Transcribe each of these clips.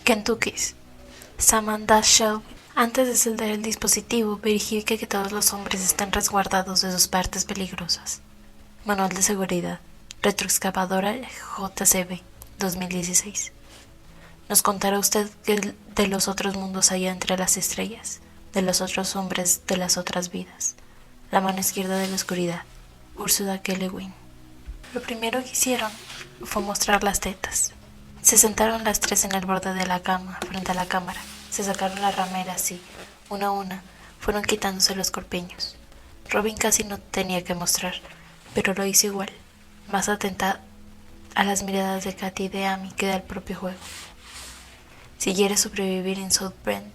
Kentuckys. Samantha Shelby. Antes de soldar el dispositivo, verifique que todos los hombres estén resguardados de sus partes peligrosas. Manual de seguridad. Retroexcavadora JCB 2016. Nos contará usted que de los otros mundos allá entre las estrellas, de los otros hombres de las otras vidas. La mano izquierda de la oscuridad. Ursula K. Le Guin. Lo primero que hicieron fue mostrar las tetas. Se sentaron las tres en el borde de la cama, frente a la cámara. Se sacaron las rameras y, una a una, fueron quitándose los corpiños. Robin casi no tenía que mostrar, pero lo hizo igual, más atenta a las miradas de Katy y de Amy que del propio juego. Si quieres sobrevivir en South Bend,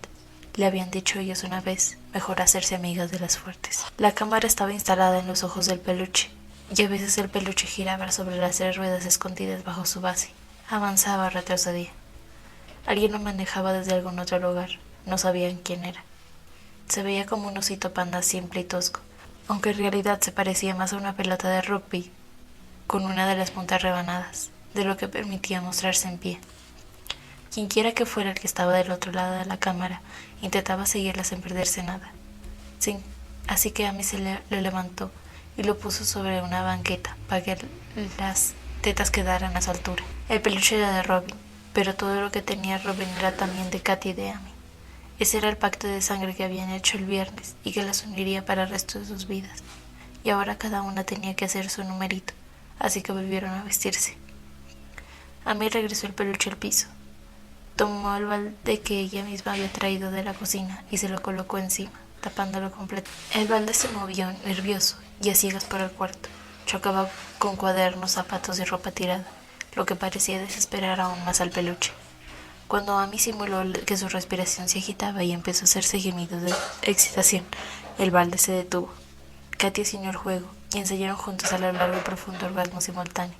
le habían dicho ellos una vez, mejor hacerse amigas de las fuertes. La cámara estaba instalada en los ojos del peluche, y a veces el peluche giraba sobre las tres ruedas escondidas bajo su base. Avanzaba o retrocedía. Alguien lo manejaba desde algún otro lugar. No sabían quién era. Se veía como un osito panda simple y tosco, aunque en realidad se parecía más a una pelota de rugby con una de las puntas rebanadas, de lo que permitía mostrarse en pie. Quienquiera que fuera el que estaba del otro lado de la cámara, intentaba seguirla sin perderse nada. Así que Amy lo levantó y lo puso sobre una banqueta para que las tetas quedaran a su altura. El peluche era de Robin, pero todo lo que tenía Robin era también de Katy y de Amy. Ese era el pacto de sangre que habían hecho el viernes y que las uniría para el resto de sus vidas. Y ahora cada una tenía que hacer su numerito, así que volvieron a vestirse. Amy regresó el peluche al piso. Tomó el balde que ella misma había traído de la cocina y se lo colocó encima, tapándolo completo. El balde se movió, nervioso y a ciegas por el cuarto. Chocaba con cuadernos, zapatos y ropa tirada, lo que parecía desesperar aún más al peluche. Cuando Amy simuló que su respiración se agitaba y empezó a hacerse gemidos de excitación, el balde se detuvo. Katy asignó el juego y ensayaron juntos a lo largo del profundo orgasmo simultáneo.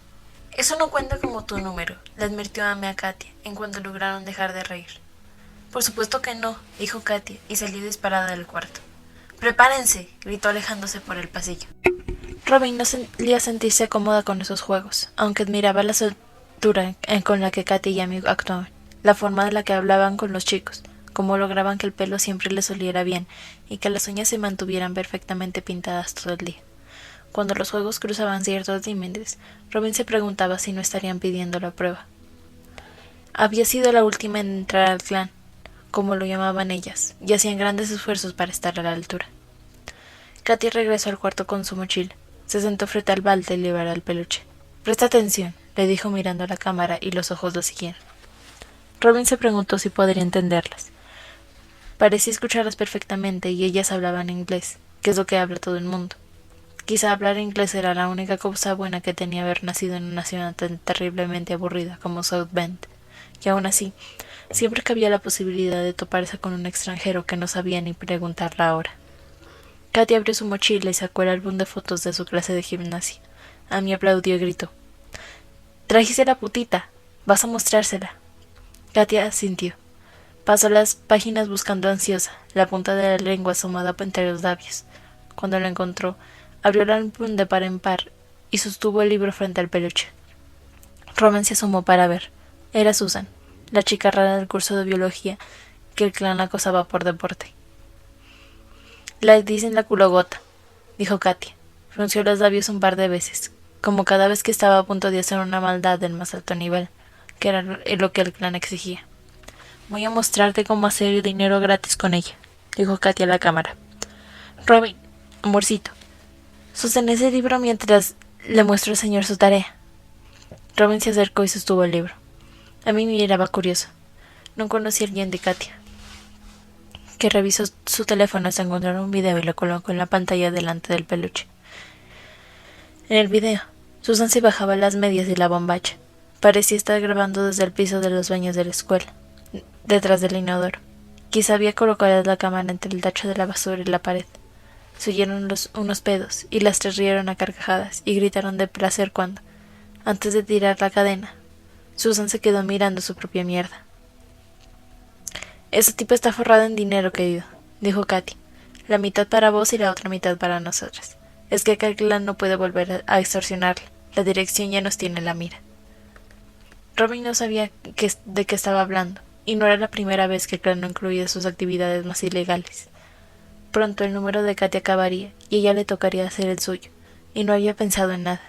Eso no cuenta como tu número, le advirtió Amy a Katy en cuanto lograron dejar de reír. Por supuesto que no, dijo Katy y salió disparada del cuarto. ¡Prepárense!, gritó alejándose por el pasillo. Robin no solía sentirse cómoda con esos juegos, aunque admiraba la soltura con la que Katy y Amy actuaban, la forma de la que hablaban con los chicos, cómo lograban que el pelo siempre les oliera bien y que las uñas se mantuvieran perfectamente pintadas todo el día. Cuando los juegos cruzaban ciertos límites, Robin se preguntaba si no estarían pidiendo la prueba. Había sido la última en entrar al clan, como lo llamaban ellas, y hacían grandes esfuerzos para estar a la altura. Katy regresó al cuarto con su mochila. Se sentó frente al balde y liberó al peluche. «Presta atención», le dijo mirando a la cámara y los ojos lo siguieron. Robin se preguntó si podría entenderlas. Parecía escucharlas perfectamente y ellas hablaban inglés, que es lo que habla todo el mundo. Quizá hablar inglés era la única cosa buena que tenía haber nacido en una ciudad tan terriblemente aburrida como South Bend, y aún así, siempre que había la posibilidad de toparse con un extranjero que no sabía ni preguntar la hora. Katy abrió su mochila y sacó el álbum de fotos de su clase de gimnasia. Amy aplaudió y gritó: «¡Trajiste la putita! ¡Vas a mostrársela!». Katy asintió. Pasó las páginas buscando ansiosa, la punta de la lengua asomada entre los labios. Cuando lo encontró, abrió el álbum de par en par y sostuvo el libro frente al peluche. Robin se asomó para ver. Era Susan, la chica rara del curso de biología que el clan acosaba por deporte. «La dicen la culogota», dijo Katy. Frunció los labios un par de veces, como cada vez que estaba a punto de hacer una maldad del más alto nivel, que era lo que el clan exigía. «Voy a mostrarte cómo hacer dinero gratis con ella», dijo Katy a la cámara. «Robin, amorcito, sostén ese libro mientras le muestro al señor su tarea». Robin se acercó y sostuvo el libro. A mí me miraba curioso. No conocía el guión de Katy, que revisó su teléfono hasta encontrar un video y lo colocó en la pantalla delante del peluche. En el video, Susan se bajaba las medias y la bombacha. Parecía estar grabando desde el piso de los baños de la escuela, detrás del inodoro. Quizá había colocado la cámara entre el tacho de la basura y la pared. Se oyeron unos pedos, y las tres rieron a carcajadas y gritaron de placer cuando, antes de tirar la cadena, Susan se quedó mirando su propia mierda. «Ese tipo está forrado en dinero, querido», dijo Katy. «La mitad para vos y la otra mitad para nosotras. Es que aquel clan no puede volver a extorsionarla. La dirección ya nos tiene la mira». Robin no sabía de qué estaba hablando. y no era la primera vez que el clan no incluía sus actividades más ilegales. Pronto el número de Katy acabaría y ella le tocaría hacer el suyo, y no había pensado en nada.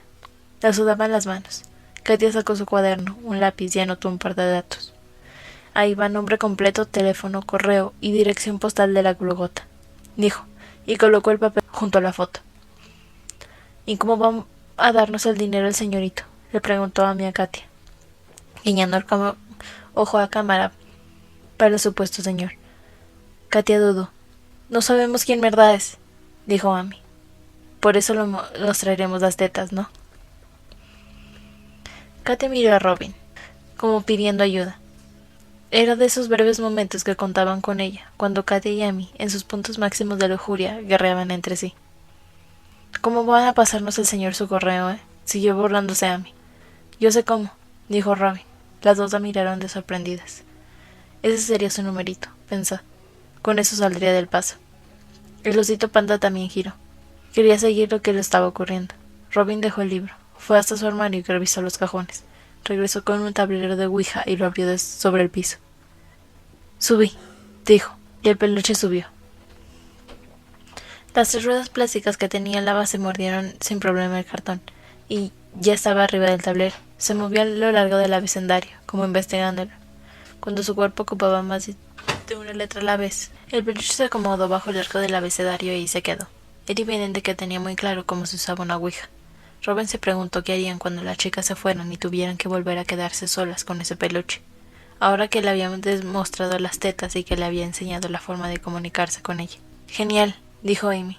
La sudaban las manos. Katia sacó su cuaderno, un lápiz y anotó un par de datos. Ahí va nombre completo, teléfono, correo y dirección postal de la Golgota, dijo, y colocó el papel junto a la foto. ¿Y cómo va a darnos el dinero el señorito?, le preguntó a mí a Katia, guiñando el ojo a cámara para el supuesto señor. Katia dudó. No sabemos quién verdad es, dijo Amy. Por eso nos traeremos las tetas, ¿no? Katia miró a Robin, como pidiendo ayuda. Era de esos breves momentos que contaban con ella, cuando Katia y Amy, en sus puntos máximos de lujuria, guerreaban entre sí. ¿Cómo van a pasarnos el señor su correo, siguió burlándose Amy. Yo sé cómo, dijo Robin. Las dos la miraron de sorprendidas. Ese sería su numerito, pensó. Con eso saldría del paso. El osito panda también giró. Quería seguir lo que le estaba ocurriendo. Robin dejó el libro, fue hasta su armario y revisó los cajones. Regresó con un tablero de ouija y lo abrió sobre el piso. Subí, dijo, y el peluche subió. Las 3 ruedas plásticas que tenía en la base mordieron sin problema el cartón, y ya estaba arriba del tablero. Se movió a lo largo del vecindario, como investigándolo. Cuando su cuerpo ocupaba más de una letra a la vez, el peluche se acomodó bajo el arco del abecedario y se quedó. Era evidente que tenía muy claro cómo se usaba una ouija. Robin se preguntó qué harían cuando las chicas se fueran y tuvieran que volver a quedarse solas con ese peluche, ahora que le habían demostrado las tetas y que le había enseñado la forma de comunicarse con ella. Genial, dijo Amy.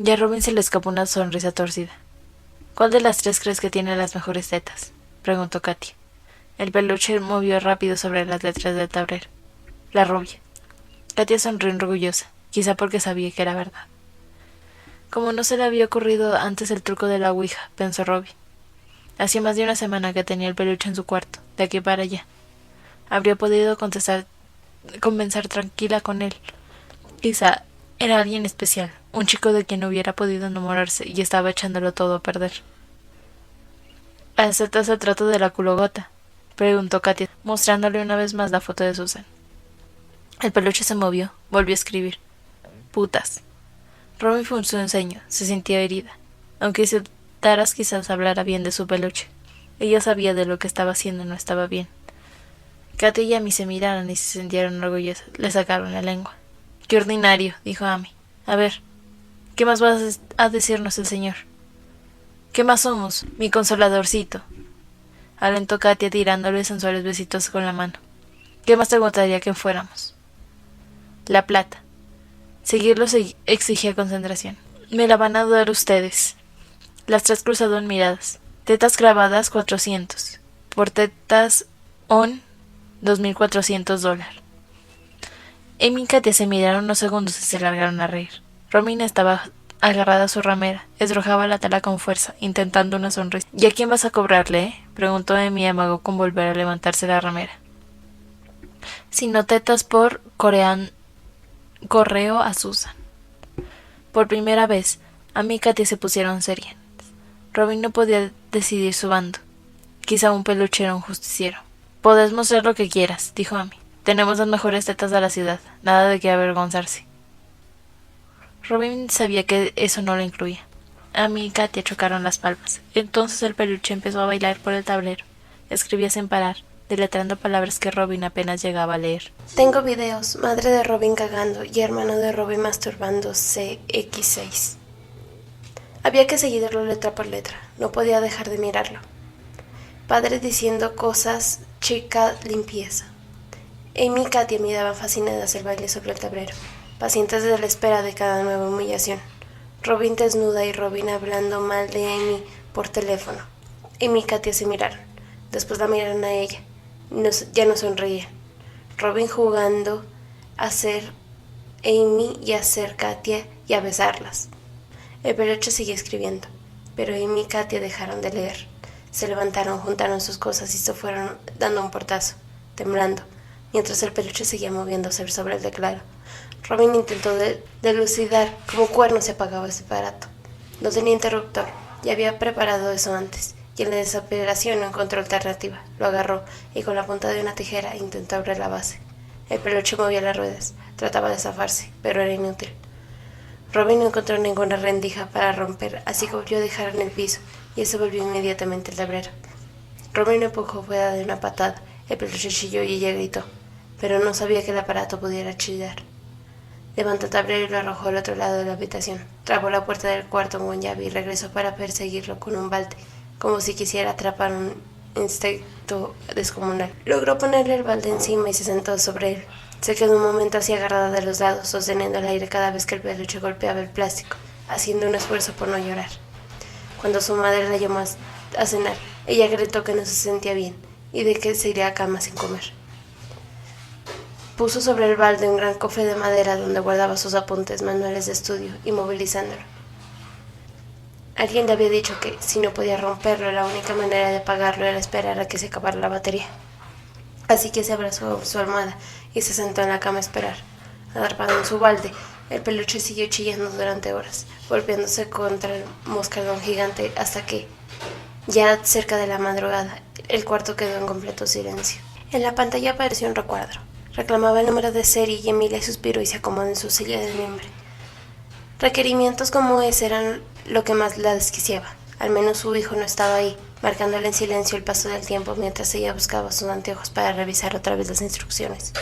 Y a Robin se le escapó una sonrisa torcida. ¿Cuál de las 3 crees que tiene las mejores tetas?, preguntó Katy. El peluche movió rápido sobre las letras del tablero. La rubia. Katia sonrió orgullosa, quizá porque sabía que era verdad. Como no se le había ocurrido antes el truco de la ouija, pensó Robin. Hacía más de una semana que tenía el peluche en su cuarto, de aquí para allá. Habría podido conversar tranquila con él. Quizá era alguien especial, un chico de quien no hubiera podido enamorarse y estaba echándolo todo a perder. ¿Aceptas el trato de la culogota?, preguntó Katia, mostrándole una vez más la foto de Susan. El peluche se movió, volvió a escribir. Putas. Robin frunció un ceño, se sintió herida. Aunque si Taras quizás hablara bien de su peluche. Ella sabía de lo que estaba haciendo no estaba bien. Katy y Amy se miraron y se sintieron orgullosas. Le sacaron la lengua. —¡Qué ordinario! —dijo Amy. A ver, ¿qué más va a decirnos el señor? —¿Qué más somos, mi consoladorcito? —alentó Katia tirándole sensuales besitos con la mano. —¿Qué más te gustaría que fuéramos? La plata. Seguirlo exigía concentración. Me la van a dar ustedes. Las 3 cruzaron miradas. Tetas grabadas, 400. Por tetas on, $2,400. Amy y Katia se miraron unos segundos y se largaron a reír. Romina estaba agarrada a su ramera, estrujaba la tela con fuerza, intentando una sonrisa. ¿Y a quién vas a cobrarle, preguntó Amy y amagó con volver a levantarse la ramera. Sino tetas por correo a Susan. Por primera vez, Amy y Katia se pusieron serias. Robin no podía decidir su bando. Quizá un peluche era un justiciero. Podés mostrar lo que quieras, dijo Amy. Tenemos las mejores tetas de la ciudad, nada de qué avergonzarse. Robin sabía que eso no lo incluía. Amy y Katia chocaron las palmas. Entonces el peluche empezó a bailar por el tablero. Escribía sin parar, deletrando palabras que Robin apenas llegaba a leer. Tengo videos, madre de Robin cagando y hermano de Robin masturbándose X6. Había que seguirlo letra por letra, no podía dejar de mirarlo. Padre diciendo cosas, chica limpieza. Amy y Katia miraban fascinadas el baile sobre el tablero, pacientes de la espera de cada nueva humillación. Robin desnuda y Robin hablando mal de Amy por teléfono. Amy y Katia se miraron, después la miraron a ella. Ya no sonreían. Robin jugando a ser Amy y a ser Katia y a besarlas. El peluche seguía escribiendo, pero Amy y Katia dejaron de leer. Se levantaron, juntaron sus cosas y se fueron dando un portazo, temblando, mientras el peluche seguía moviéndose sobre el teclado. Robin intentó delucidar cómo cuerno se apagaba ese aparato. No tenía interruptor, ya había preparado eso antes, y en la desesperación no encontró alternativa. Lo agarró y con la punta de una tijera intentó abrir la base. El peluche movía las ruedas, trataba de zafarse, pero era inútil. Robin no encontró ninguna rendija para romper, así que volvió a dejar en el piso, y ese volvió inmediatamente el tablero. Robin lo empujó fuera de una patada, el peluche chilló y ella gritó, pero no sabía que el aparato pudiera chillar. Levantó el tablero y lo arrojó al otro lado de la habitación. Trabó la puerta del cuarto con llave y regresó para perseguirlo con un balde, como si quisiera atrapar un insecto descomunal. Logró ponerle el balde encima y se sentó sobre él. Se quedó un momento así agarrada de los lados, sosteniendo el aire cada vez que el peluche golpeaba el plástico, haciendo un esfuerzo por no llorar. Cuando su madre la llamó a cenar, ella gritó que no se sentía bien y de que se iría a cama sin comer. Puso sobre el balde un gran cofre de madera donde guardaba sus apuntes, manuales de estudio, inmovilizándolo. Alguien le había dicho que, si no podía romperlo, la única manera de apagarlo era esperar a que se acabara la batería. Así que se abrazó a su almohada y se sentó en la cama a esperar. Atrapado en su balde, el peluche siguió chillando durante horas, golpeándose contra el moscardón gigante hasta que, ya cerca de la madrugada, el cuarto quedó en completo silencio. En la pantalla apareció un recuadro. Reclamaba el número de serie y Emilia suspiró y se acomodó en su silla de mimbre. Requerimientos como ese eran lo que más la desquiciaba. Al menos su hijo no estaba ahí, marcándole en silencio el paso del tiempo mientras ella buscaba sus anteojos para revisar otra vez las instrucciones.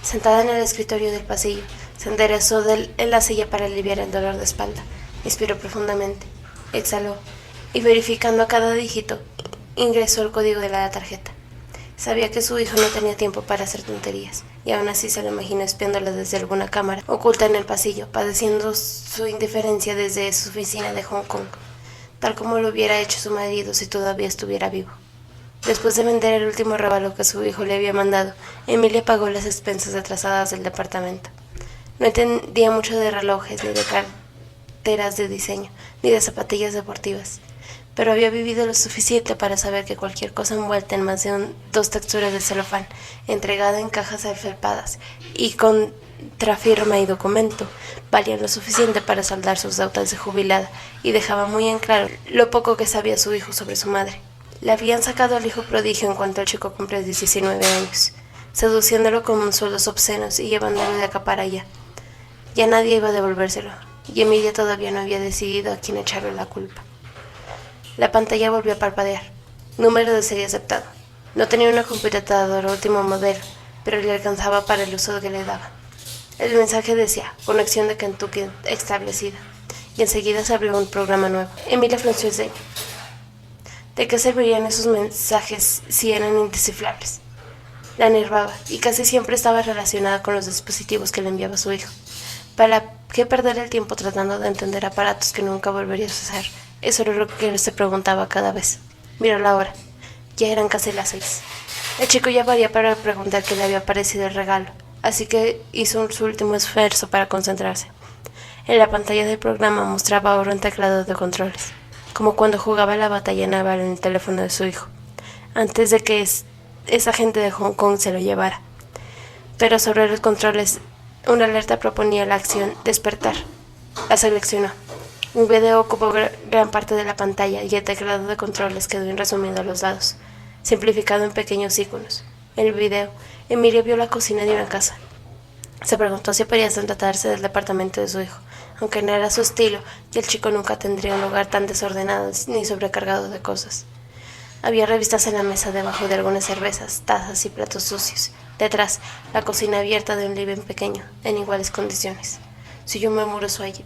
Sentada en el escritorio del pasillo, se enderezó en la silla para aliviar el dolor de espalda. Inspiró profundamente, exhaló y verificando a cada dígito, ingresó el código de la tarjeta. Sabía que su hijo no tenía tiempo para hacer tonterías, y aún así se lo imaginó espiándola desde alguna cámara oculta en el pasillo, padeciendo su indiferencia desde su oficina de Hong Kong, tal como lo hubiera hecho su marido si todavía estuviera vivo. Después de vender el último regalo que su hijo le había mandado, Emilia pagó las expensas atrasadas del departamento. No entendía mucho de relojes, ni de carteras de diseño, ni de zapatillas deportivas, pero había vivido lo suficiente para saber que cualquier cosa envuelta en más de dos texturas de celofán, entregada en cajas afelpadas y con contrafirma y documento, valía lo suficiente para saldar sus deudas de jubilada y dejaba muy en claro lo poco que sabía su hijo sobre su madre. Le habían sacado al hijo prodigio en cuanto el chico cumplió 19 años, seduciéndolo con sueldos obscenos y llevándolo de acá para allá. Ya nadie iba a devolvérselo, y Emilia todavía no había decidido a quién echarle la culpa. La pantalla volvió a parpadear. Número de serie aceptado. No tenía una computadora último modelo, pero le alcanzaba para el uso que le daba. El mensaje decía, conexión de Kentucky establecida, y enseguida se abrió un programa nuevo. Emilia frunció el ceño. ¿De qué servirían esos mensajes si eran indescifrables? La enervaba, y casi siempre estaba relacionada con los dispositivos que le enviaba su hijo. ¿Para qué perder el tiempo tratando de entender aparatos que nunca volvería a usar? Eso era lo que se preguntaba cada vez. Miró la hora. Ya eran casi las 6. El chico ya varía para preguntar qué le había parecido el regalo, así que hizo su último esfuerzo para concentrarse. En la pantalla del programa mostraba ahora un teclado de controles, como cuando jugaba la batalla naval en el teléfono de su hijo, antes de que esa gente de Hong Kong se lo llevara. Pero sobre los controles, una alerta proponía la acción despertar. La seleccionó. Un video ocupó gran parte de la pantalla y el teclado de controles quedó resumido a los lados, simplificado en pequeños iconos. En el video, Emilia vio la cocina de una casa. Se preguntó si podía tratarse del departamento de su hijo, aunque no era su estilo y el chico nunca tendría un lugar tan desordenado ni sobrecargado de cosas. Había revistas en la mesa debajo de algunas cervezas, tazas y platos sucios. Detrás, la cocina abierta de un living pequeño, en iguales condiciones. Se oyó un murmullo allí,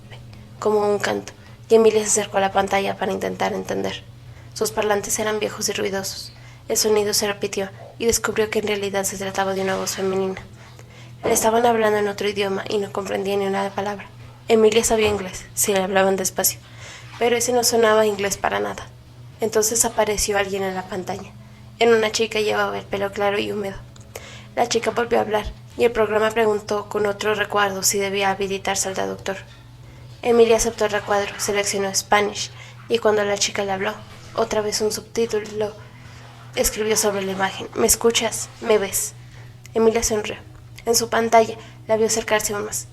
como un canto, y Emilia se acercó a la pantalla para intentar entender. Sus parlantes eran viejos y ruidosos. El sonido se repitió y descubrió que en realidad se trataba de una voz femenina. Le estaban hablando en otro idioma y no comprendía ni una palabra. Emilia sabía inglés, si le hablaban despacio, pero ese no sonaba inglés para nada. Entonces apareció alguien en la pantalla. Era una chica y llevaba el pelo claro y húmedo. La chica volvió a hablar y el programa preguntó con otro recuadro si debía habilitarse al traductor. Emilia aceptó el recuadro, seleccionó Spanish y cuando la chica le habló, otra vez un subtítulo escribió sobre la imagen. ¿Me escuchas? ¿Me ves? Emilia sonrió. En su pantalla la vio acercarse aún más.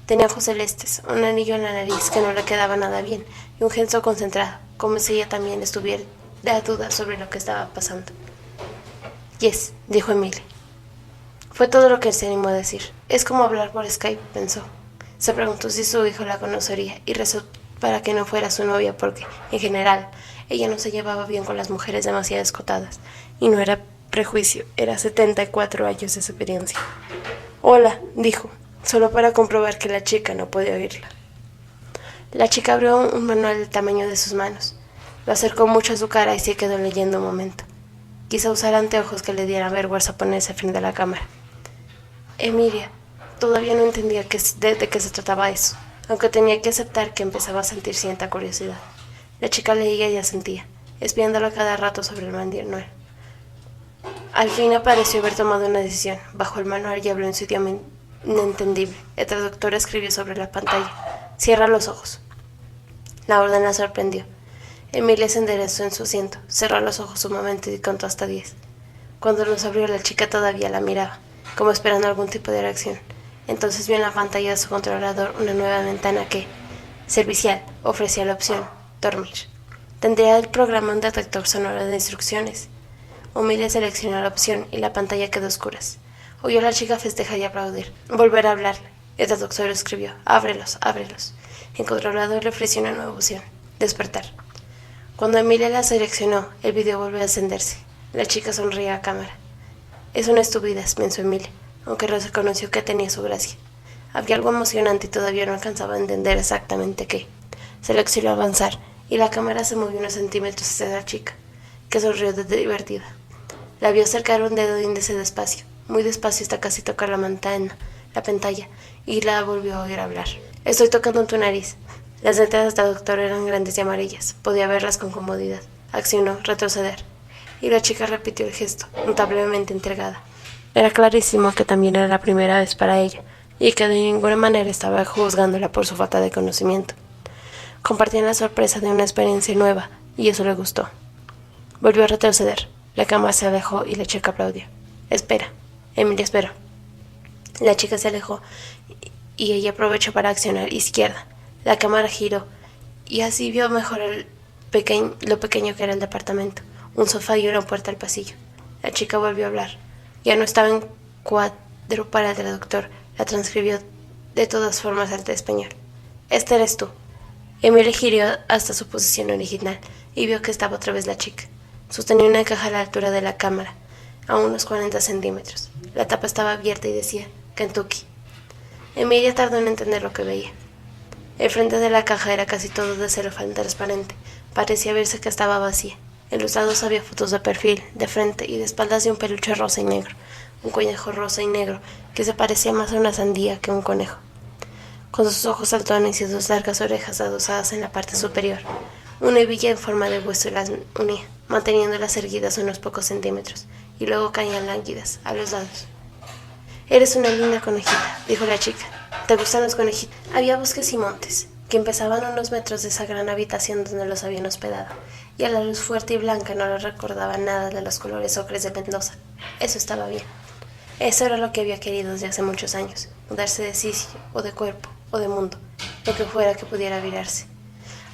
Tenía ojos celestes, un anillo en la nariz que no le quedaba nada bien y un gesto concentrado, como si ella también estuviera la duda sobre lo que estaba pasando. Yes, dijo Emilia. Fue todo lo que él se animó a decir. Es como hablar por Skype, pensó. Se preguntó si su hijo la conocería y rezó para que no fuera su novia porque, en general, ella no se llevaba bien con las mujeres demasiado escotadas. Y no era prejuicio, era 74 años de experiencia. Hola, dijo, solo para comprobar que la chica no podía oírla. La chica abrió un manual del tamaño de sus manos. Lo acercó mucho a su cara y se quedó leyendo un momento. Quizá usar anteojos que le dieran vergüenza ponerse frente a la cámara. Emilia todavía no entendía de qué se trataba eso, aunque tenía que aceptar que empezaba a sentir cierta curiosidad. La chica leía y asentía, espiándolo cada rato sobre el manual. Al fin pareció haber tomado una decisión. Bajó el manual y habló en su idioma inentendible. El traductor escribió sobre la pantalla: cierra los ojos. La orden la sorprendió. Emilia se enderezó en su asiento, cerró los ojos un momento y contó hasta 10. Cuando los abrió, la chica todavía la miraba, como esperando algún tipo de reacción. Entonces vio en la pantalla de su controlador una nueva ventana que, servicial, ofrecía la opción dormir. Tendría el programa un detector sonoro de instrucciones. Emilia seleccionó la opción y la pantalla quedó a oscuras. Oyó a la chica festejar y aplaudir. Volver a hablarle. El traductor escribió: ábrelos, ábrelos. El controlador le ofreció una nueva opción: despertar. Cuando Emilia la seleccionó, el video volvió a encenderse. La chica sonría a cámara. Es una estupidez, pensó Emilia, aunque reconoció que tenía su gracia. Había algo emocionante y todavía no alcanzaba a entender exactamente qué. Seleccionó avanzar y la cámara se movió unos centímetros hacia la chica, que sonrió de divertida. La vio acercar un dedo índice despacio, muy despacio hasta casi tocar la pantalla, y la volvió a oír hablar. Estoy tocando tu nariz. Las letras del doctor eran grandes y amarillas. Podía verlas con comodidad. Accionó retroceder. Y la chica repitió el gesto, notablemente entregada. Era clarísimo que también era la primera vez para ella, y que de ninguna manera estaba juzgándola por su falta de conocimiento. Compartían la sorpresa de una experiencia nueva, y eso le gustó. Volvió a retroceder. La cámara se alejó y la chica aplaudió. Espera. Emilia esperó. La chica se alejó y ella aprovechó para accionar izquierda. La cámara giró y así vio mejor lo pequeño que era el departamento, un sofá y una puerta al pasillo. La chica volvió a hablar. Ya no estaba en cuadro para el traductor. La transcribió de todas formas al español. Este eres tú. Emilia giró hasta su posición original y vio que estaba otra vez la chica. Sostenía una caja a la altura de la cámara, a unos 40 centímetros. La tapa estaba abierta y decía Kentucky. Emilia tardó en entender lo que veía. El frente de la caja era casi todo de celofán transparente. Parecía verse que estaba vacía. En los lados había fotos de perfil, de frente y de espaldas de un peluche rosa y negro. Un conejo rosa y negro que se parecía más a una sandía que a un conejo. Con sus ojos saltones y sus largas orejas adosadas en la parte superior. Una hebilla en forma de hueso las unía, manteniéndolas erguidas unos pocos centímetros, y luego caían lánguidas a los lados. Eres una linda conejita, dijo la chica. ¿Te gustan los conejitos? Había bosques y montes, que empezaban a unos metros de esa gran habitación donde los habían hospedado, y a la luz fuerte y blanca no les recordaba nada de los colores ocres de Mendoza. Eso estaba bien. Eso era lo que había querido desde hace muchos años, mudarse de sitio, o de cuerpo, o de mundo, lo que fuera que pudiera virarse.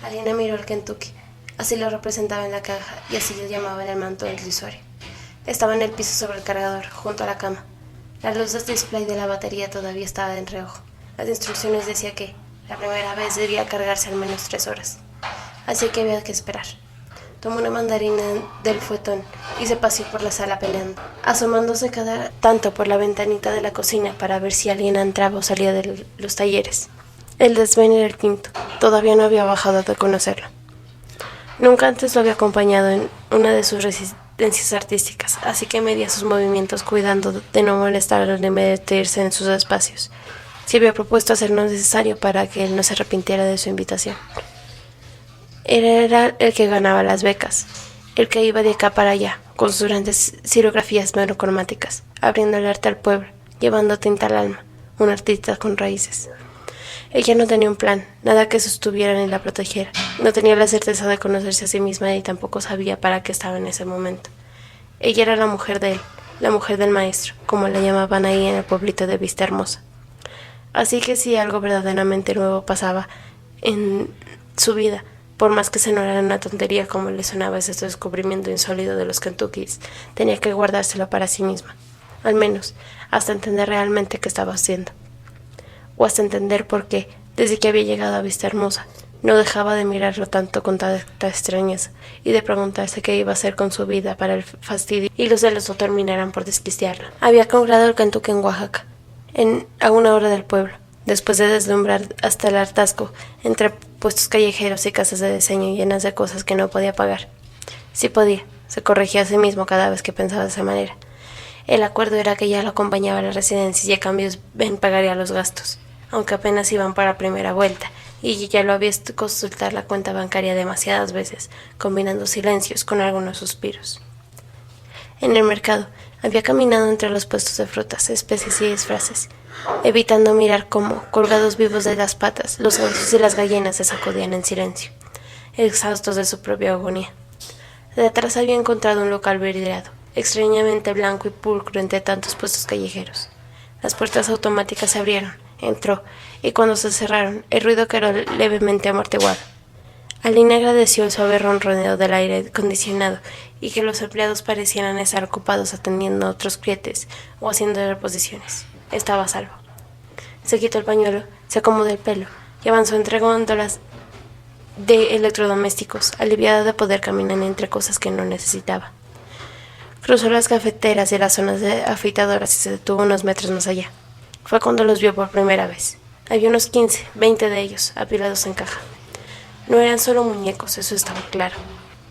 Alina miró el Kentucky. Así lo representaba en la caja y así lo llamaba en el manto del usuario. Estaba en el piso sobre el cargador, junto a la cama. La luz del display de la batería todavía estaba en reojo. Las instrucciones decían que la primera vez debía cargarse al menos 3 horas. Así que había que esperar. Tomó una mandarina del fuetón y se paseó por la sala peleando, asomándose cada tanto por la ventanita de la cocina para ver si alguien entraba o salía de los talleres. El desván era el quinto. Todavía no había bajado de conocerlo. Nunca antes lo había acompañado en una de sus residencias artísticas, así que medía sus movimientos cuidando de no molestarlo ni meterse en sus espacios. Se había propuesto hacer lo necesario para que él no se arrepintiera de su invitación. Él era el que ganaba las becas, el que iba de acá para allá, con sus grandes xilografías monocromáticas, abriendo el arte al pueblo, llevando tinta al alma, un artista con raíces. Ella no tenía un plan, nada que sostuviera ni la protegiera. No tenía la certeza de conocerse a sí misma y tampoco sabía para qué estaba en ese momento. Ella era la mujer de él, la mujer del maestro, como la llamaban ahí en el pueblito de Vista Hermosa. Así que si algo verdaderamente nuevo pasaba en su vida, Por más que se sonara una tontería como le sonaba ese descubrimiento insólito de los Kentuckys, tenía que guardárselo para sí misma, al menos hasta entender realmente qué estaba haciendo, o hasta entender por qué, desde que había llegado a Vista Hermosa, no dejaba de mirarlo tanto con tanta extrañeza y de preguntarse qué iba a hacer con su vida para el fastidio y los celos no terminaran por desquiciarla. Había comprado el Kentucky en Oaxaca, a una hora del pueblo, después de deslumbrar hasta el hartazgo entre puestos callejeros y casas de diseño llenas de cosas que no podía pagar. Sí podía, se corregía a sí mismo cada vez que pensaba de esa manera. El acuerdo era que ya lo acompañaba a la residencia y a cambio Ben pagaría los gastos, aunque apenas iban para primera vuelta, y ya lo había visto consultar la cuenta bancaria demasiadas veces, combinando silencios con algunos suspiros. En el mercado, había caminado entre los puestos de frutas, especies y disfraces, evitando mirar cómo, colgados vivos de las patas, los gansos y las gallinas se sacudían en silencio, exhaustos de su propia agonía. Detrás había encontrado un local vidriado, extrañamente blanco y pulcro entre tantos puestos callejeros. Las puertas automáticas se abrieron, entró, y cuando se cerraron, el ruido quedó levemente amortiguado. Aline agradeció el suave ronroneo del aire acondicionado y que los empleados parecieran estar ocupados atendiendo a otros clientes o haciendo reposiciones. Estaba a salvo. Se quitó el pañuelo, se acomodó el pelo y avanzó entre góndolas de electrodomésticos, aliviada de poder caminar entre cosas que no necesitaba. Cruzó las cafeteras y las zonas de afeitadoras y se detuvo unos metros más allá. Fue cuando los vio por primera vez. Había unos 15, 20 de ellos, apilados en caja. No eran solo muñecos, eso estaba claro.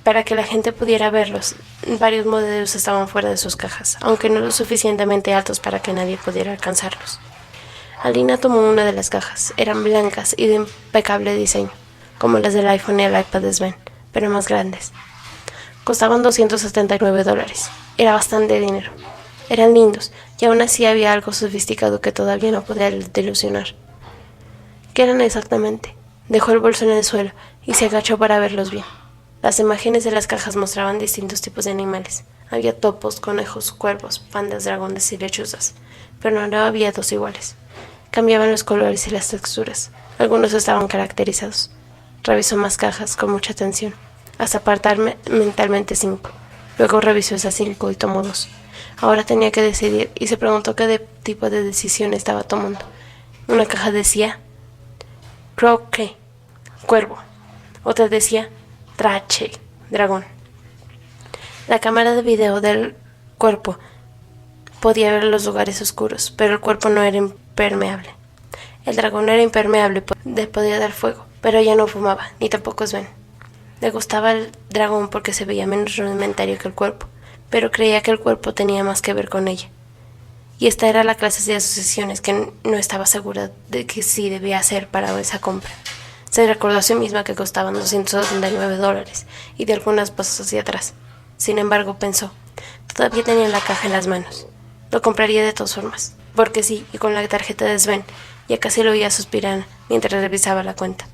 Para que la gente pudiera verlos, varios modelos estaban fuera de sus cajas, aunque no lo suficientemente altos para que nadie pudiera alcanzarlos. Alina tomó una de las cajas. Eran blancas y de impecable diseño, como las del iPhone y el iPad de Sven, pero más grandes. Costaban $279. Era bastante dinero. Eran lindos, y aún así había algo sofisticado que todavía no podía delusionar. ¿Qué eran exactamente? Dejó el bolso en el suelo y se agachó para verlos bien. Las imágenes de las cajas mostraban distintos tipos de animales. Había topos, conejos, cuervos, pandas, dragones y lechuzas, pero no había dos iguales. Cambiaban los colores y las texturas. Algunos estaban caracterizados. Revisó más cajas con mucha atención, hasta apartar mentalmente 5. Luego revisó esas 5 y tomó 2. Ahora tenía que decidir y se preguntó qué tipo de decisión estaba tomando. Una caja decía Croque, cuervo. Otra decía Trache, dragón. La cámara de video del cuerpo podía ver los lugares oscuros, pero el cuerpo no era impermeable. El dragón era impermeable, podía dar fuego, pero ella no fumaba, ni tampoco Sven. Le gustaba el dragón porque se veía menos rudimentario que el cuerpo, pero creía que el cuerpo tenía más que ver con ella. Y esta era la clase de asociaciones que no estaba segura de que sí debía hacer para esa compra. Se recordó a sí misma que costaban $279 y de algunas cosas hacia atrás. Sin embargo, pensó, todavía tenía la caja en las manos. Lo compraría de todas formas, porque sí, y con la tarjeta de Sven, ya casi lo oía suspirar mientras revisaba la cuenta.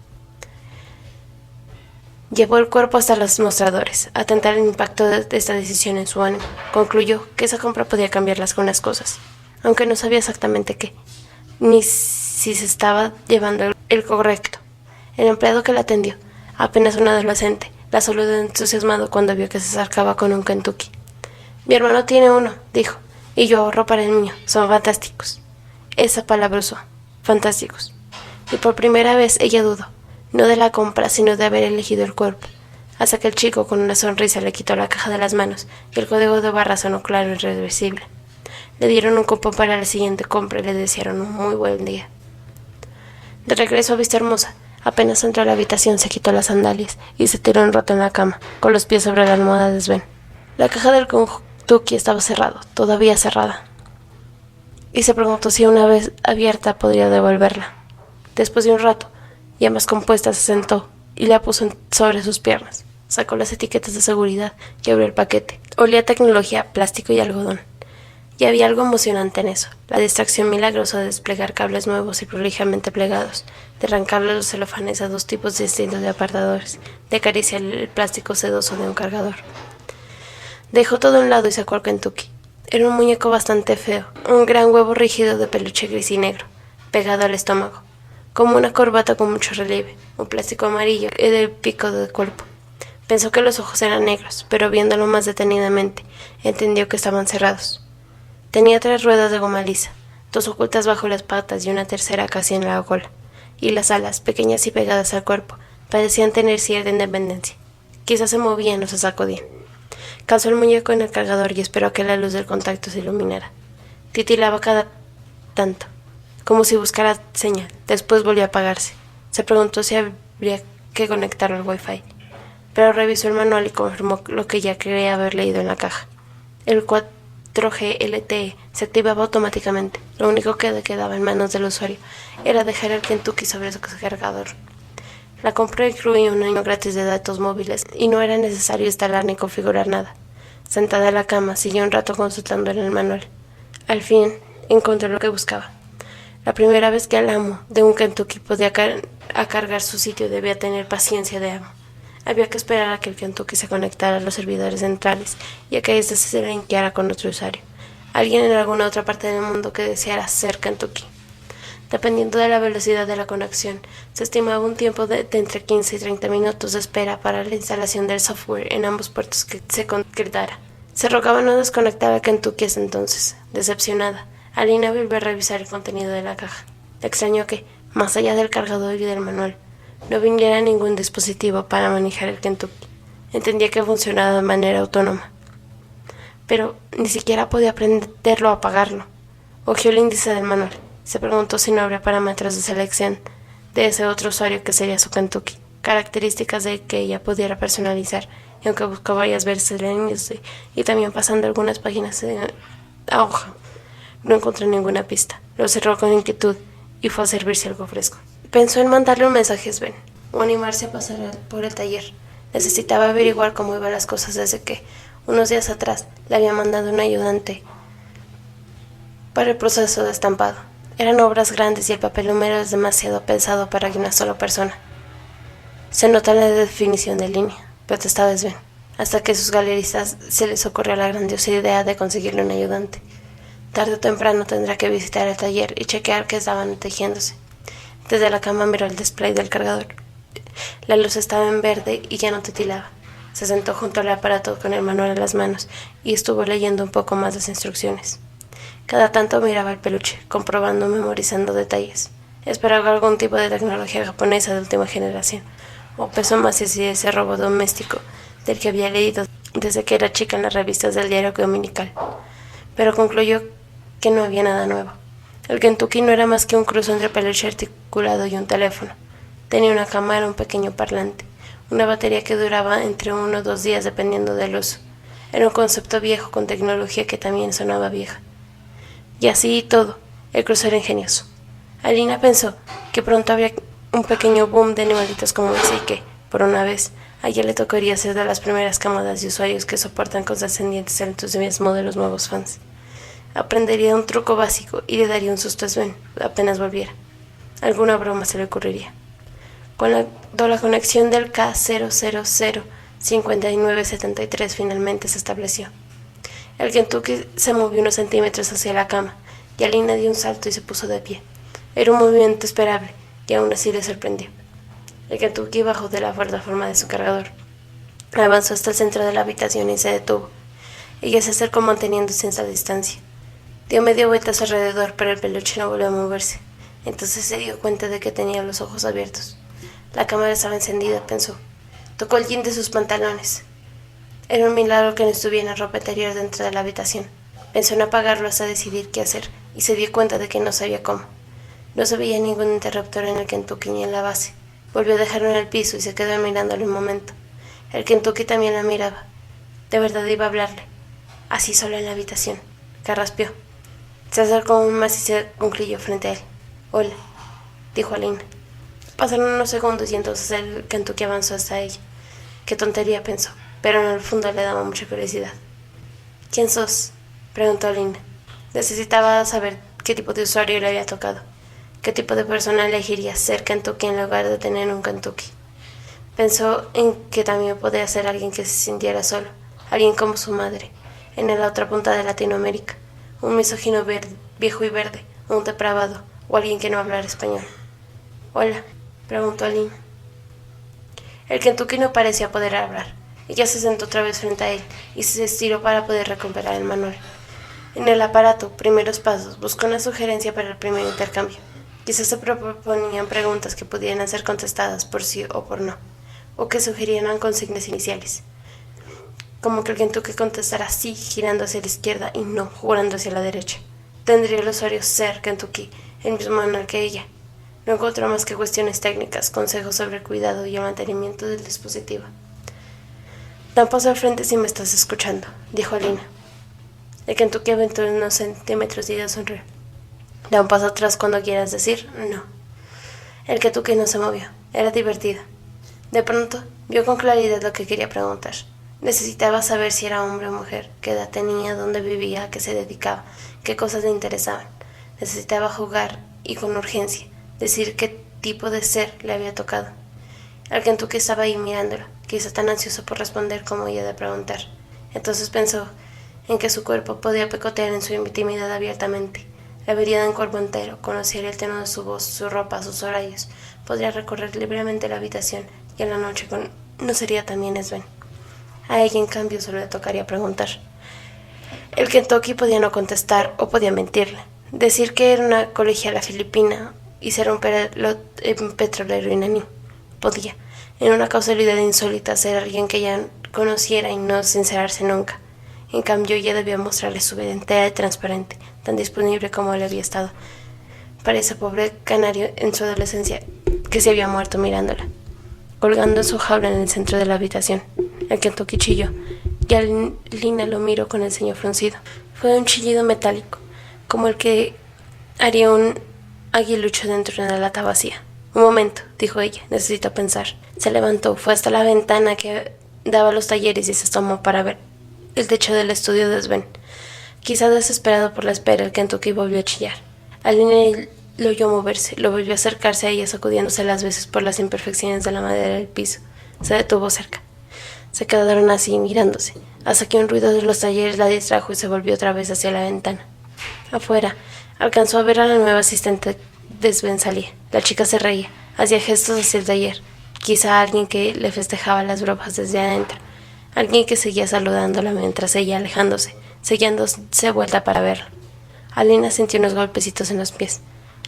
Llevó el cuerpo hasta los mostradores, a tentar el impacto de esta decisión en su ánimo. Concluyó que esa compra podía cambiar algunas cosas, aunque no sabía exactamente qué, ni si se estaba llevando el correcto. El empleado que la atendió, apenas un adolescente, la saludó entusiasmado cuando vio que se acercaba con un Kentucky. Mi hermano tiene uno, dijo, y yo ahorro para el mío. Son fantásticos. Esa palabra usó, fantásticos. Y por primera vez ella dudó, no de la compra, sino de haber elegido el cuerpo, hasta que el chico con una sonrisa le quitó la caja de las manos y el código de barra sonó claro e irreversible. Le dieron un cupón para la siguiente compra y le desearon un muy buen día. De regreso a Vista Hermosa, apenas entró a la habitación se quitó las sandalias y se tiró un rato en la cama, con los pies sobre la almohada de Sven. La caja del Kentucky estaba cerrada, todavía cerrada, y se preguntó si una vez abierta podría devolverla. Después de un rato, ya más compuesta, se sentó y la puso sobre sus piernas. Sacó las etiquetas de seguridad y abrió el paquete. Olía a tecnología, plástico y algodón. Y había algo emocionante en eso, la distracción milagrosa de desplegar cables nuevos y prolijamente plegados, de arrancarle los celofanes a 2 tipos distintos de apartadores, de acariciar el plástico sedoso de un cargador. Dejó todo a un lado y sacó al Kentucky. Era un muñeco bastante feo, un gran huevo rígido de peluche gris y negro, pegado al estómago. como una corbata con mucho relieve, un plástico amarillo y del pico del cuerpo. Pensó que los ojos eran negros, pero viéndolo más detenidamente, entendió que estaban cerrados. Tenía 3 ruedas de goma lisa, 2 ocultas bajo las patas y una tercera casi en la cola, y las alas, pequeñas y pegadas al cuerpo, parecían tener cierta independencia. Quizás se movían o se sacudían. Calzó el muñeco en el cargador y esperó a que la luz del contacto se iluminara. Titilaba cada tanto, como si buscara señal. Después volvió a apagarse. Se preguntó si habría que conectarlo al Wi-Fi, pero revisó el manual y confirmó lo que ya creía haber leído en la caja. El 4G LTE se activaba automáticamente. Lo único que quedaba en manos del usuario era dejar el Kentucky sobre su cargador. La compra incluía un año gratis de datos móviles y no era necesario instalar ni configurar nada. Sentada en la cama, siguió un rato consultando en el manual. Al fin, encontró lo que buscaba. La primera vez que el amo de un Kentucky podía cargar su sitio debía tener paciencia de amo. Había que esperar a que el Kentucky se conectara a los servidores centrales y a que éste se linkeara con otro usuario, alguien en alguna otra parte del mundo que deseara ser Kentucky. Dependiendo de la velocidad de la conexión, se estimaba un tiempo de entre 15 y 30 minutos de espera para la instalación del software en ambos puertos que se concretara. Se rogaba no desconectar a Kentucky hasta entonces. Decepcionada, Alina volvió a revisar el contenido de la caja. Le extrañó que, más allá del cargador y del manual, no viniera ningún dispositivo para manejar el Kentucky. Entendía que funcionaba de manera autónoma, pero ni siquiera podía aprenderlo o apagarlo. Hojeó el índice del manual. Se preguntó si no habría parámetros de selección de ese otro usuario que sería su Kentucky, características de que ella pudiera personalizar, y aunque buscó varias veces en el índice y también pasando algunas páginas en la hoja, no encontró ninguna pista. Lo cerró con inquietud y fue a servirse algo fresco. Pensó en mandarle un mensaje a Sven o animarse a pasar por el taller. Necesitaba averiguar cómo iban las cosas desde que, unos días atrás, le había mandado un ayudante para el proceso de estampado. Eran obras grandes y el papel húmedo es demasiado pesado para una sola persona. Se nota la definición de línea, protestaba Sven, hasta que a sus galeristas se les ocurrió la grandiosa idea de conseguirle un ayudante. Tarde o temprano tendrá que visitar el taller y chequear que estaban tejiéndose. Desde la cama miró el display del cargador. La luz estaba en verde y ya no titilaba. Se sentó junto al aparato con el manual en las manos y estuvo leyendo un poco más las instrucciones. Cada tanto miraba el peluche, comprobando, memorizando detalles. Esperaba algún tipo de tecnología japonesa de última generación, o peso más así ese robot doméstico del que había leído desde que era chica en las revistas del diario dominical. Pero concluyó que no había nada nuevo. El Kentucky no era más que un cruce entre peluche articulado y un teléfono. Tenía una cámara, un pequeño parlante, una batería que duraba entre 1 o 2 días dependiendo del uso. Era un concepto viejo con tecnología que también sonaba vieja. Y así y todo, el cruce era ingenioso. Alina pensó que pronto habría un pequeño boom de animalitos como ese y que, por una vez, a ella le tocaría ser de las primeras camadas de usuarios que soportan con descendientes el entusiasmo de los nuevos fans. Aprendería un truco básico y le daría un susto a Sven apenas volviera. Alguna broma se le ocurriría. Cuando la conexión del K0005973 finalmente se estableció, el Kentucky se movió unos centímetros hacia la cama y Alina dio un salto y se puso de pie. Era un movimiento esperable y aún así le sorprendió. El Kentucky bajó de la plataforma de su cargador. Avanzó hasta el centro de la habitación y se detuvo. Ella se acercó manteniéndose en esa distancia. Dio media vuelta a su alrededor, pero el peluche no volvió a moverse. Entonces se dio cuenta de que tenía los ojos abiertos. La cámara estaba encendida, pensó. Tocó el jean de sus pantalones. Era un milagro que no estuviera en ropa interior dentro de la habitación. Pensó en apagarlo hasta decidir qué hacer y se dio cuenta de que no sabía cómo. No se veía ningún interruptor en el Kentucky ni en la base. Volvió a dejarlo en el piso y se quedó mirándolo un momento. El Kentucky también la miraba. De verdad iba a hablarle. Así solo en la habitación. Carraspeó. Se acercó aún más y se concluyó frente a él. Hola, dijo Alina. Pasaron unos segundos y entonces el Kentucky avanzó hasta ella. Qué tontería, pensó, pero en el fondo le daba mucha curiosidad. ¿Quién sos?, preguntó Alina. Necesitaba saber qué tipo de usuario le había tocado. ¿Qué tipo de persona elegiría ser Kentucky en lugar de tener un Kentucky? Pensó en que también podía ser alguien que se sintiera solo, alguien como su madre, en la otra punta de Latinoamérica, un misógino viejo y verde, un depravado, o alguien que no hablara español. Hola, preguntó Lynn. El Kentucky no parecía poder hablar. Ella se sentó otra vez frente a él y se estiró para poder recuperar el manual. En el aparato, primeros pasos, buscó una sugerencia para el primer intercambio. Quizás se proponían preguntas que pudieran ser contestadas por sí o por no, o que sugerían consignas iniciales, como que el Kentucky contestara sí girando hacia la izquierda y no jugando hacia la derecha. Tendría el usuario ser Kentucky el mismo manual que ella. No encontró más que cuestiones técnicas, consejos sobre el cuidado y el mantenimiento del dispositivo. Da un paso al frente si me estás escuchando, dijo Lina. El Kentucky aventó unos centímetros y ella sonrió. Da un paso atrás cuando quieras decir no. El Kentucky no se movió. Era divertido. De pronto, vio con claridad lo que quería preguntar. Necesitaba saber si era hombre o mujer, qué edad tenía, dónde vivía, a qué se dedicaba, qué cosas le interesaban. Necesitaba jugar y con urgencia, decir qué tipo de ser le había tocado. El Kentucky estaba ahí mirándolo, quizá tan ansioso por responder como ella de preguntar. Entonces pensó en que su cuerpo podía picotear en su intimidad abiertamente. La vería en cuerpo entero, conocería el tono de su voz, su ropa, sus horarios. Podría recorrer libremente la habitación y en la noche no sería también Sven. A ella, en cambio, solo le tocaría preguntar. El Kentucky podía no contestar o podía mentirle. Decir que era una colegiala filipina y ser un petrolero iraní. Podía, en una causalidad insólita, ser alguien que ella conociera y no sincerarse nunca. En cambio, ella debía mostrarle su vida entera y transparente, tan disponible como él había estado para ese pobre canario en su adolescencia que se había muerto mirándola, colgando en su jaula en el centro de la habitación. El Kentucky chilló, y Lina lo miró con el ceño fruncido. Fue un chillido metálico, como el que haría un aguilucho dentro de una lata vacía. Un momento, dijo ella, necesito pensar. Se levantó, fue hasta la ventana que daba a los talleres y se asomó para ver el techo del estudio de Sven. Quizá desesperado por la espera, el Kentucky volvió a chillar. Aline lo oyó moverse, lo volvió a acercarse a ella, sacudiéndose las veces por las imperfecciones de la madera del piso. Se detuvo cerca. Se quedaron así, mirándose, hasta que un ruido de los talleres la distrajo y se volvió otra vez hacia la ventana. Afuera, alcanzó a ver a la nueva asistente de Sven salir. La chica se reía, hacía gestos hacia el taller. Quizá alguien que le festejaba las bromas desde adentro. Alguien que seguía saludándola mientras ella, alejándose, sellándose vuelta para verla. Alina sintió unos golpecitos en los pies.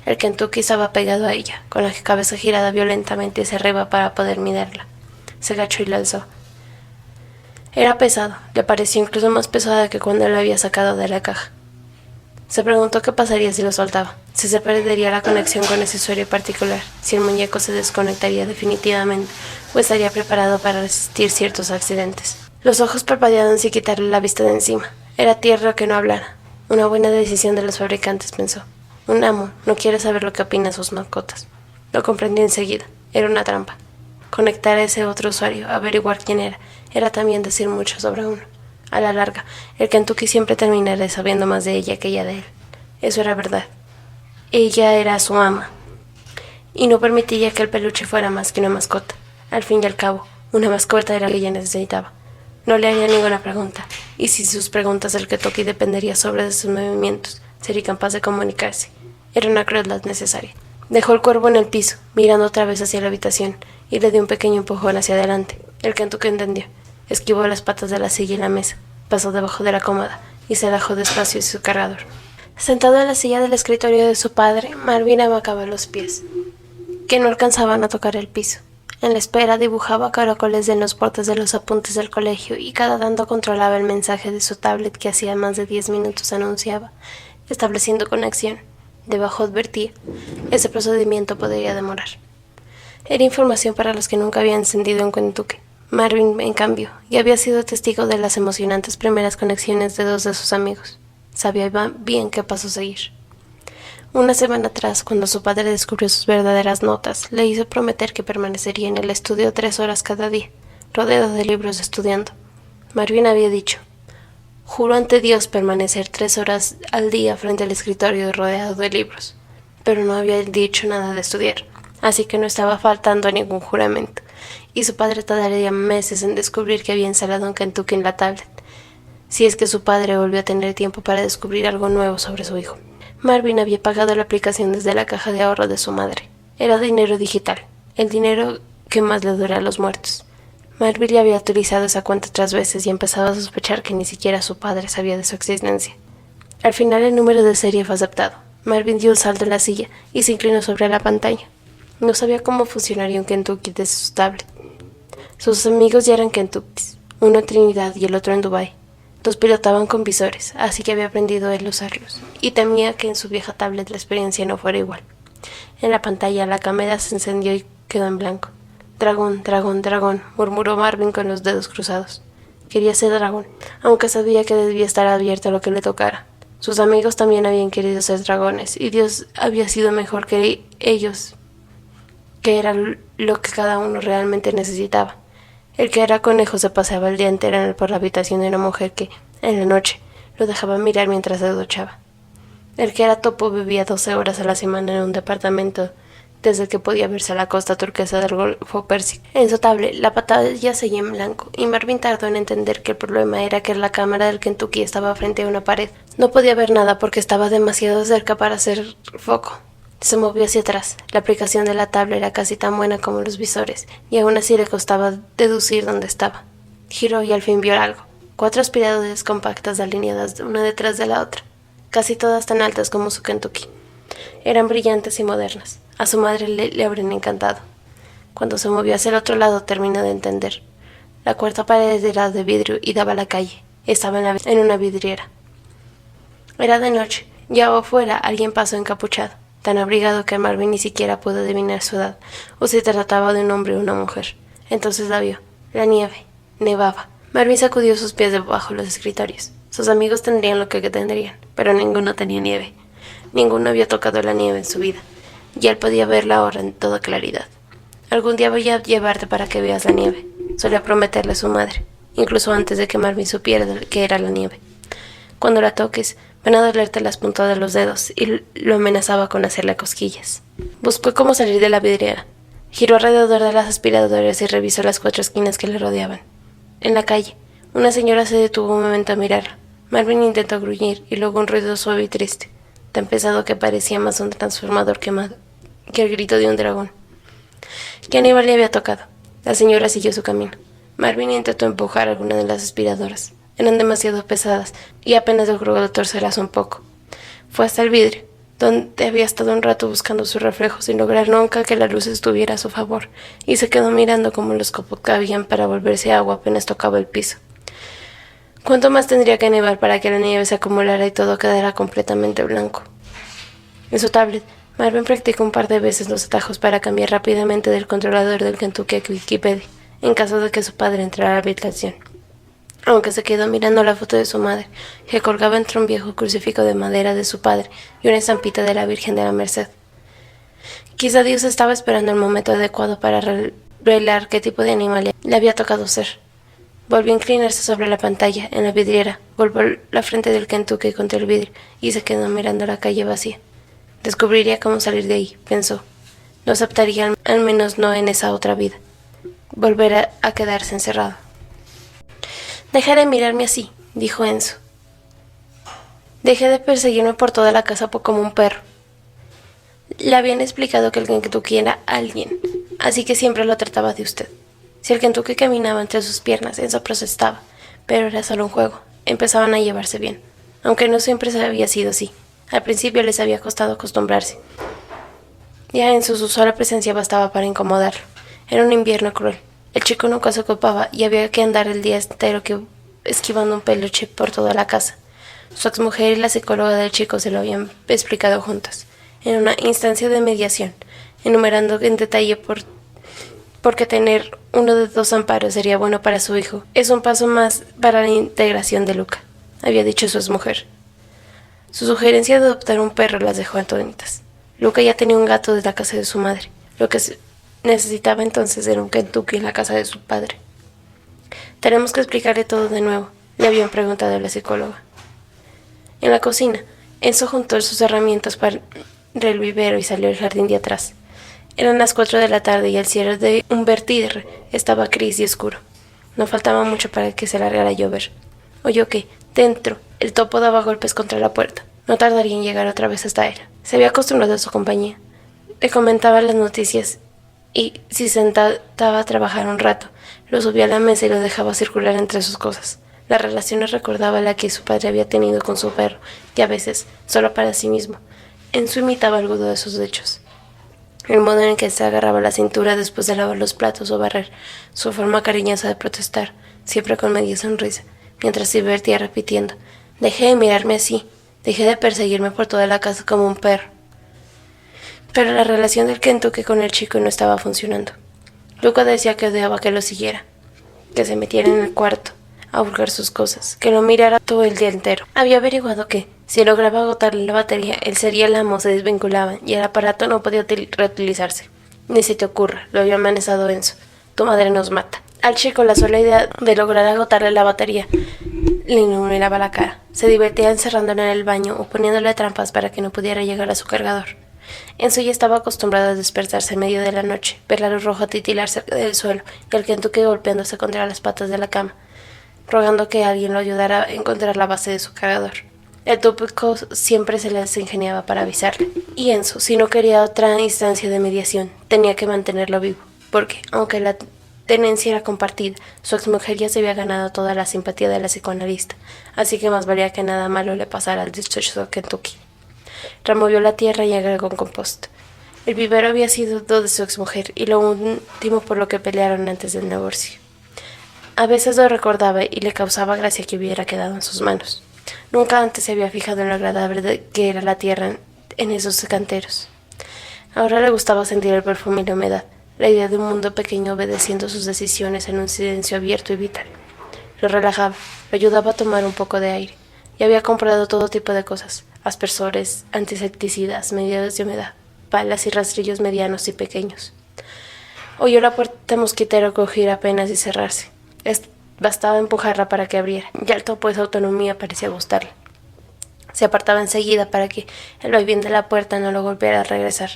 El Kentucky estaba pegado a ella, con la cabeza girada violentamente hacia arriba para poder mirarla. Se agachó y la alzó. Era pesado, le pareció incluso más pesada que cuando la había sacado de la caja. Se preguntó qué pasaría si lo soltaba, si se perdería la conexión con ese usuario particular, si el muñeco se desconectaría definitivamente o estaría preparado para resistir ciertos accidentes. Los ojos parpadeaban sin quitarle la vista de encima. Era tierno que no hablara. Una buena decisión de los fabricantes, pensó. Un amo no quiere saber lo que opinan sus mascotas. Lo comprendió enseguida. Era una trampa. Conectar a ese otro usuario, averiguar quién era también decir mucho sobre uno. A la larga, el Kentucky siempre terminaría sabiendo más de ella que ella de él. Eso era verdad. Ella era su ama, y no permitiría que el peluche fuera más que una mascota. Al fin y al cabo, una mascota era lo que ella necesitaba. No le haría ninguna pregunta, y si sus preguntas del Kentucky dependería sobre de sus movimientos, sería capaz de comunicarse. Era una crueldad necesaria. Dejó el cuervo en el piso, mirando otra vez hacia la habitación, y le dio un pequeño empujón hacia adelante. El Kentucky entendió. Esquivó las patas de la silla y la mesa, pasó debajo de la cómoda y se alejó despacio de su cargador. Sentado en la silla del escritorio de su padre, Marvin abacaba los pies, que no alcanzaban a tocar el piso. En la espera dibujaba caracoles en los bordes de los apuntes del colegio y cada tanto controlaba el mensaje de su tablet que hacía más de 10 minutos anunciaba, estableciendo conexión. Debajo advertía, ese procedimiento podría demorar. Era información para los que nunca habían encendido un Kentucky. Marvin, en cambio, ya había sido testigo de las emocionantes primeras conexiones de dos de sus amigos. Sabía bien qué paso seguir. Una semana atrás, cuando su padre descubrió sus verdaderas notas, le hizo prometer que permanecería en el estudio 3 horas cada día, rodeado de libros estudiando. Marvin había dicho, juro ante Dios permanecer 3 horas al día frente al escritorio rodeado de libros, pero no había dicho nada de estudiar, así que no estaba faltando a ningún juramento. Y su padre tardaría meses en descubrir que había instalado un Kentucky en la tablet, si es que su padre volvió a tener tiempo para descubrir algo nuevo sobre su hijo. Marvin había pagado la aplicación desde la caja de ahorro de su madre. Era dinero digital, el dinero que más le dura a los muertos. Marvin ya había utilizado esa cuenta 3 veces y empezaba a sospechar que ni siquiera su padre sabía de su existencia. Al final el número de serie fue aceptado. Marvin dio un salto en la silla y se inclinó sobre la pantalla. No sabía cómo funcionaría un Kentucky desde su tablet. Sus amigos ya eran Kentuckys, uno en Trinidad y el otro en Dubái. Los pilotaban con visores, así que había aprendido él a usarlos, y temía que en su vieja tablet la experiencia no fuera igual. En la pantalla la cámara se encendió y quedó en blanco. Dragón, dragón, dragón, murmuró Marvin con los dedos cruzados. Quería ser dragón, aunque sabía que debía estar abierto a lo que le tocara. Sus amigos también habían querido ser dragones, y Dios había sido mejor que ellos, que era lo que cada uno realmente necesitaba. El que era conejo se paseaba el día entero por la habitación de una mujer que, en la noche, lo dejaba mirar mientras se duchaba. El que era topo vivía 12 horas a la semana en un departamento desde el que podía verse a la costa turquesa del Golfo Pérsico. En su tablet, la pantalla seguía en blanco, y Marvin tardó en entender que el problema era que la cámara del Kentucky estaba frente a una pared. No podía ver nada porque estaba demasiado cerca para hacer foco. Se movió hacia atrás. La aplicación de la tablet era casi tan buena como los visores, y aún así le costaba deducir dónde estaba. Giró y al fin vio algo. 4 aspiradoras compactas alineadas una detrás de la otra, casi todas tan altas como su Kentucky. Eran brillantes y modernas. A su madre le habrían encantado. Cuando se movió hacia el otro lado terminó de entender. La cuarta pared era de vidrio y daba a la calle. Estaba en una vidriera. Era de noche, y afuera alguien pasó encapuchado, tan abrigado que Marvin ni siquiera pudo adivinar su edad, o si trataba de un hombre o una mujer. Entonces la vio. La nieve. Nevaba. Marvin sacudió sus pies debajo de los escritorios. Sus amigos tendrían lo que tendrían, pero ninguno tenía nieve. Ninguno había tocado la nieve en su vida, y él podía verla ahora en toda claridad. Algún día voy a llevarte para que veas la nieve, solía prometerle a su madre, incluso antes de que Marvin supiera que era la nieve. Cuando la toques, van a dolerte las puntas de los dedos, y lo amenazaba con hacerle cosquillas. Buscó cómo salir de la vidriera. Giró alrededor de las aspiradoras y revisó las 4 esquinas que le rodeaban. En la calle, una señora se detuvo un momento a mirarla. Marvin intentó gruñir, y luego un ruido suave y triste, tan pesado que parecía más un transformador quemado que el grito de un dragón. ¿Qué animal le había tocado? La señora siguió su camino. Marvin intentó empujar alguna de las aspiradoras. Eran demasiado pesadas y apenas logró torcerlas un poco. Fue hasta el vidrio, donde había estado un rato buscando su reflejo sin lograr nunca que la luz estuviera a su favor, y se quedó mirando cómo los copos cabían para volverse agua apenas tocaba el piso. ¿Cuánto más tendría que nevar para que la nieve se acumulara y todo quedara completamente blanco? En su tablet, Marvin practicó un par de veces los atajos para cambiar rápidamente del controlador del Kentucky a Wikipedia, en caso de que su padre entrara a la habitación. Aunque se quedó mirando la foto de su madre, que colgaba entre un viejo crucifijo de madera de su padre y una estampita de la Virgen de la Merced. Quizá Dios estaba esperando el momento adecuado para revelar qué tipo de animal le había tocado ser. Volvió a inclinarse sobre la pantalla, en la vidriera, golpeó la frente del Kentucky contra el vidrio y se quedó mirando la calle vacía. Descubriría cómo salir de ahí, pensó. No aceptaría, al menos no en esa otra vida, volver a quedarse encerrado. Deja de mirarme así, dijo Enzo. Dejé de perseguirme por toda la casa como un perro. Le habían explicado que el Kentucky era alguien, así que siempre lo trataba de usted. Si el Kentucky caminaba entre sus piernas, Enzo protestaba, pero era solo un juego. Empezaban a llevarse bien, aunque no siempre había sido así. Al principio les había costado acostumbrarse. Ya Enzo su sola presencia bastaba para incomodarlo. Era un invierno cruel. El chico nunca se ocupaba y había que andar el día entero esquivando un peluche por toda la casa. Su exmujer y la psicóloga del chico se lo habían explicado juntas, en una instancia de mediación, enumerando en detalle porque tener uno de 2 amparos sería bueno para su hijo. Es un paso más para la integración de Luca, había dicho su exmujer. Su sugerencia de adoptar un perro las dejó atónitas. Luca ya tenía un gato de la casa de su madre. Lo que necesitaba entonces era un Kentucky en la casa de su padre. Tenemos que explicarle todo de nuevo, le habían preguntado a la psicóloga. En la cocina, Enzo juntó sus herramientas para el vivero y salió al jardín de atrás. Eran las 4 de la tarde y el cielo de un vertier estaba gris y oscuro. No faltaba mucho para que se largara a llover. Oyó que, dentro, el topo daba golpes contra la puerta. No tardaría en llegar otra vez hasta él. Se había acostumbrado a su compañía. le comentaba las noticias y si se sentaba a trabajar un rato, lo subía a la mesa y lo dejaba circular entre sus cosas. La relación le recordaba la que su padre había tenido con su perro, y a veces, solo para sí mismo, Enzo imitaba alguno de sus hechos. El modo en que se agarraba la cintura después de lavar los platos o barrer, su forma cariñosa de protestar, siempre con media sonrisa, mientras se divertía repitiendo: «Deje de mirarme así, deje de perseguirme por toda la casa como un perro». Pero la relación del Kentucky con el chico no estaba funcionando. Luca decía que odiaba que lo siguiera, que se metiera en el cuarto a hurgar sus cosas, que lo mirara todo el día entero. Había averiguado que, si lograba agotarle la batería, él sería el amo, se desvinculaban y el aparato no podía reutilizarse. «Ni se te ocurra», lo había amenazado Enzo. «Tu madre nos mata». Al chico la sola idea de lograr agotarle la batería le iluminaba la cara. Se divertía encerrándolo en el baño o poniéndole trampas para que no pudiera llegar a su cargador. Enzo ya estaba acostumbrado a despertarse en medio de la noche, ver la luz roja titilar cerca del suelo y al Kentucky golpeándose contra las patas de la cama, rogando que alguien lo ayudara a encontrar la base de su cargador. El tópico siempre se les ingeniaba para avisarle. Y Enzo, si no quería otra instancia de mediación, tenía que mantenerlo vivo, porque, aunque la tenencia era compartida, su exmujer ya se había ganado toda la simpatía de la psicoanalista, así que más valía que nada malo le pasara al dichoso Kentucky. Removió la tierra y agregó compost. El vivero había sido de su exmujer y lo último por lo que pelearon antes del divorcio. A veces lo recordaba y le causaba gracia que hubiera quedado en sus manos. Nunca antes se había fijado en lo agradable que era la tierra en esos canteros. Ahora le gustaba sentir el perfume y la humedad, la idea de un mundo pequeño obedeciendo sus decisiones en un silencio abierto y vital. Lo relajaba, lo ayudaba a tomar un poco de aire, y había comprado todo tipo de cosas: aspersores, insecticidas, medidas de humedad, palas y rastrillos medianos y pequeños. Oyó la puerta mosquitera crujir apenas y cerrarse. Bastaba empujarla para que abriera, y al topo esa autonomía parecía gustarle. Se apartaba enseguida para que el vaivén de la puerta no lo golpeara al regresar.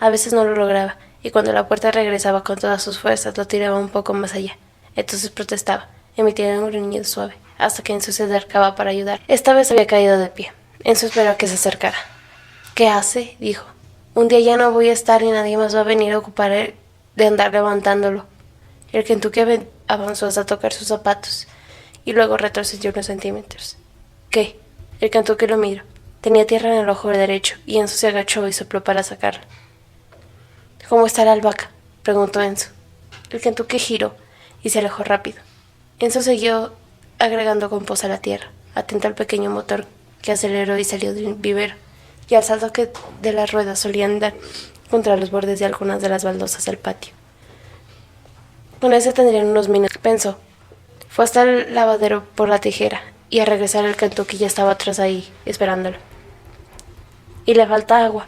A veces no lo lograba, y cuando la puerta regresaba con todas sus fuerzas lo tiraba un poco más allá. Entonces protestaba, emitiendo un gruñido suave, hasta que Enzo se acercaba para ayudar. Esta vez había caído de pie. Enzo esperó a que se acercara. «¿Qué hace?», dijo. «Un día ya no voy a estar y nadie más va a venir a ocupar de andar levantándolo». El Kentucky avanzó hasta tocar sus zapatos y luego retrocedió unos centímetros. «¿Qué?». El Kentucky lo miró. Tenía tierra en el ojo derecho y Enzo se agachó y sopló para sacarla. «¿Cómo está la albahaca?», preguntó Enzo. El Kentucky giró y se alejó rápido. Enzo siguió agregando compost a la tierra, atento al pequeño motor que aceleró y salió del vivero, y al salto que de las ruedas solían dar contra los bordes de algunas de las baldosas del patio. Con eso tendrían unos minutos, pensó. Fue hasta el lavadero por la tijera, y al regresar el Kentucky ya estaba atrás ahí, esperándolo. «Y le falta agua».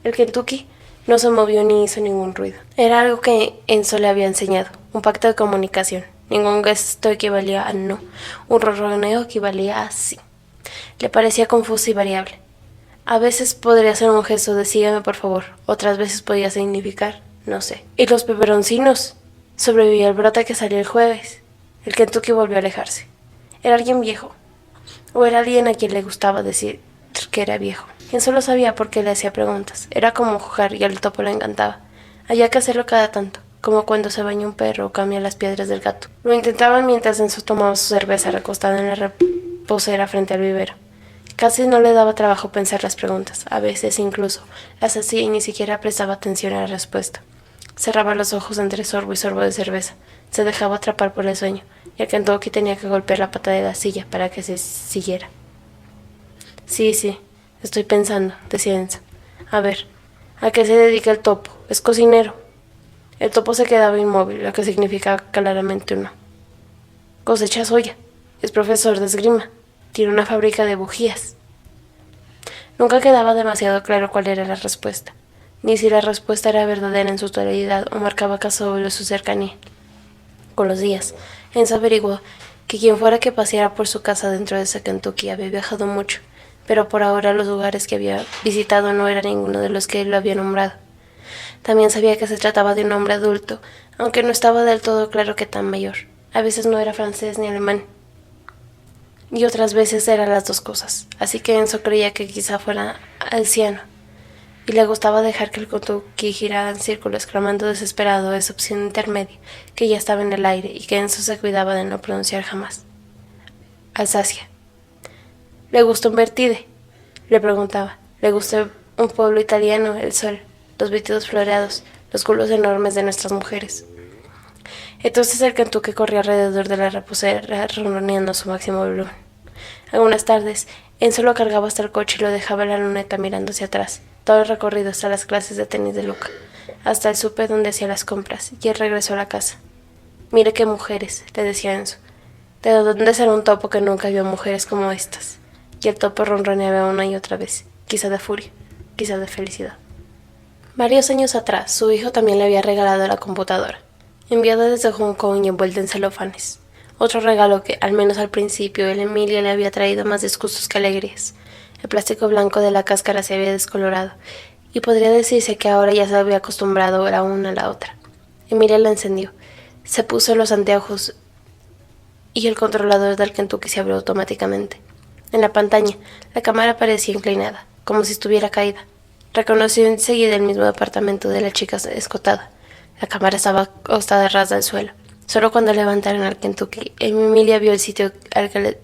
El Kentucky no se movió ni hizo ningún ruido. Era algo que Enzo le había enseñado, un pacto de comunicación. Ningún gesto equivalía a no, un ronroneo equivalía a sí. Le parecía confuso y variable. A veces podría ser un gesto de «sígueme por favor», otras veces podía significar «no sé». «¿Y los peperoncinos?». Sobrevivió al brote que salió el jueves. El Kentucky volvió a alejarse. Era alguien viejo, o era alguien a quien le gustaba decir que era viejo. Quien solo sabía por qué le hacía preguntas. Era como jugar y al topo le encantaba. Había que hacerlo cada tanto, como cuando se baña un perro o cambia las piedras del gato. Lo intentaban mientras Enzo tomaba su cerveza recostada en la reposera frente al vivero. Casi no le daba trabajo pensar las preguntas. A veces incluso las hacía y ni siquiera prestaba atención a la respuesta. Cerraba los ojos entre sorbo y sorbo de cerveza. Se dejaba atrapar por el sueño, y el Kentucky tenía que golpear la pata de la silla para que se siguiera. Sí, estoy pensando», decía Enzo. «A ver, ¿a qué se dedica el topo? Es cocinero». El topo se quedaba inmóvil, lo que significaba claramente un no. «Cosecha soya. Es profesor de esgrima. Tiene una fábrica de bujías». Nunca quedaba demasiado claro cuál era la respuesta, ni si la respuesta era verdadera en su totalidad o marcaba acaso su cercanía. Con los días, Enzo averiguó que quien fuera que paseara por su casa dentro de ese Kentucky había viajado mucho, pero por ahora los lugares que había visitado no eran ninguno de los que él lo había nombrado. También sabía que se trataba de un hombre adulto, aunque no estaba del todo claro qué tan mayor. A veces no era francés ni alemán, y otras veces eran las dos cosas, así que Enzo creía que quizá fuera anciano. y le gustaba dejar que el Kentucky girara en círculos, clamando desesperado esa opción intermedia que ya estaba en el aire y que Enzo se cuidaba de no pronunciar jamás. Alsacia. ¿Le gusta un vertide?, le preguntaba. ¿Le gusta un pueblo italiano, el sol, los vestidos floreados, los culos enormes de nuestras mujeres? Entonces el Kentucky corría alrededor de la reposera, ronroneando a su máximo volumen. Algunas tardes, Enzo lo cargaba hasta el coche y lo dejaba en la luneta mirando hacia atrás, todo el recorrido hasta las clases de tenis de Luca, hasta el súper donde hacía las compras, y él regresó a la casa. Mire qué mujeres, le decía Enzo. ¿De dónde será un topo que nunca vio mujeres como estas? Y el topo ronroneaba una y otra vez, quizá de furia, quizá de felicidad. Varios años atrás, su hijo también le había regalado la computadora, enviada desde Hong Kong y envuelta en celofanes. Otro regalo que, al menos al principio, el Emilia le había traído más disgustos que alegrías. El plástico blanco de la cáscara se había descolorado, y podría decirse que ahora ya se había acostumbrado la una a la otra. Emilia la encendió, se puso los anteojos y el controlador del Kentucky se abrió automáticamente. En la pantalla, la cámara parecía inclinada, como si estuviera caída. Reconoció enseguida el mismo departamento de la chica escotada. La cámara estaba acostada ras del suelo. Solo cuando levantaron al Kentucky, Emilia vio el sitio al que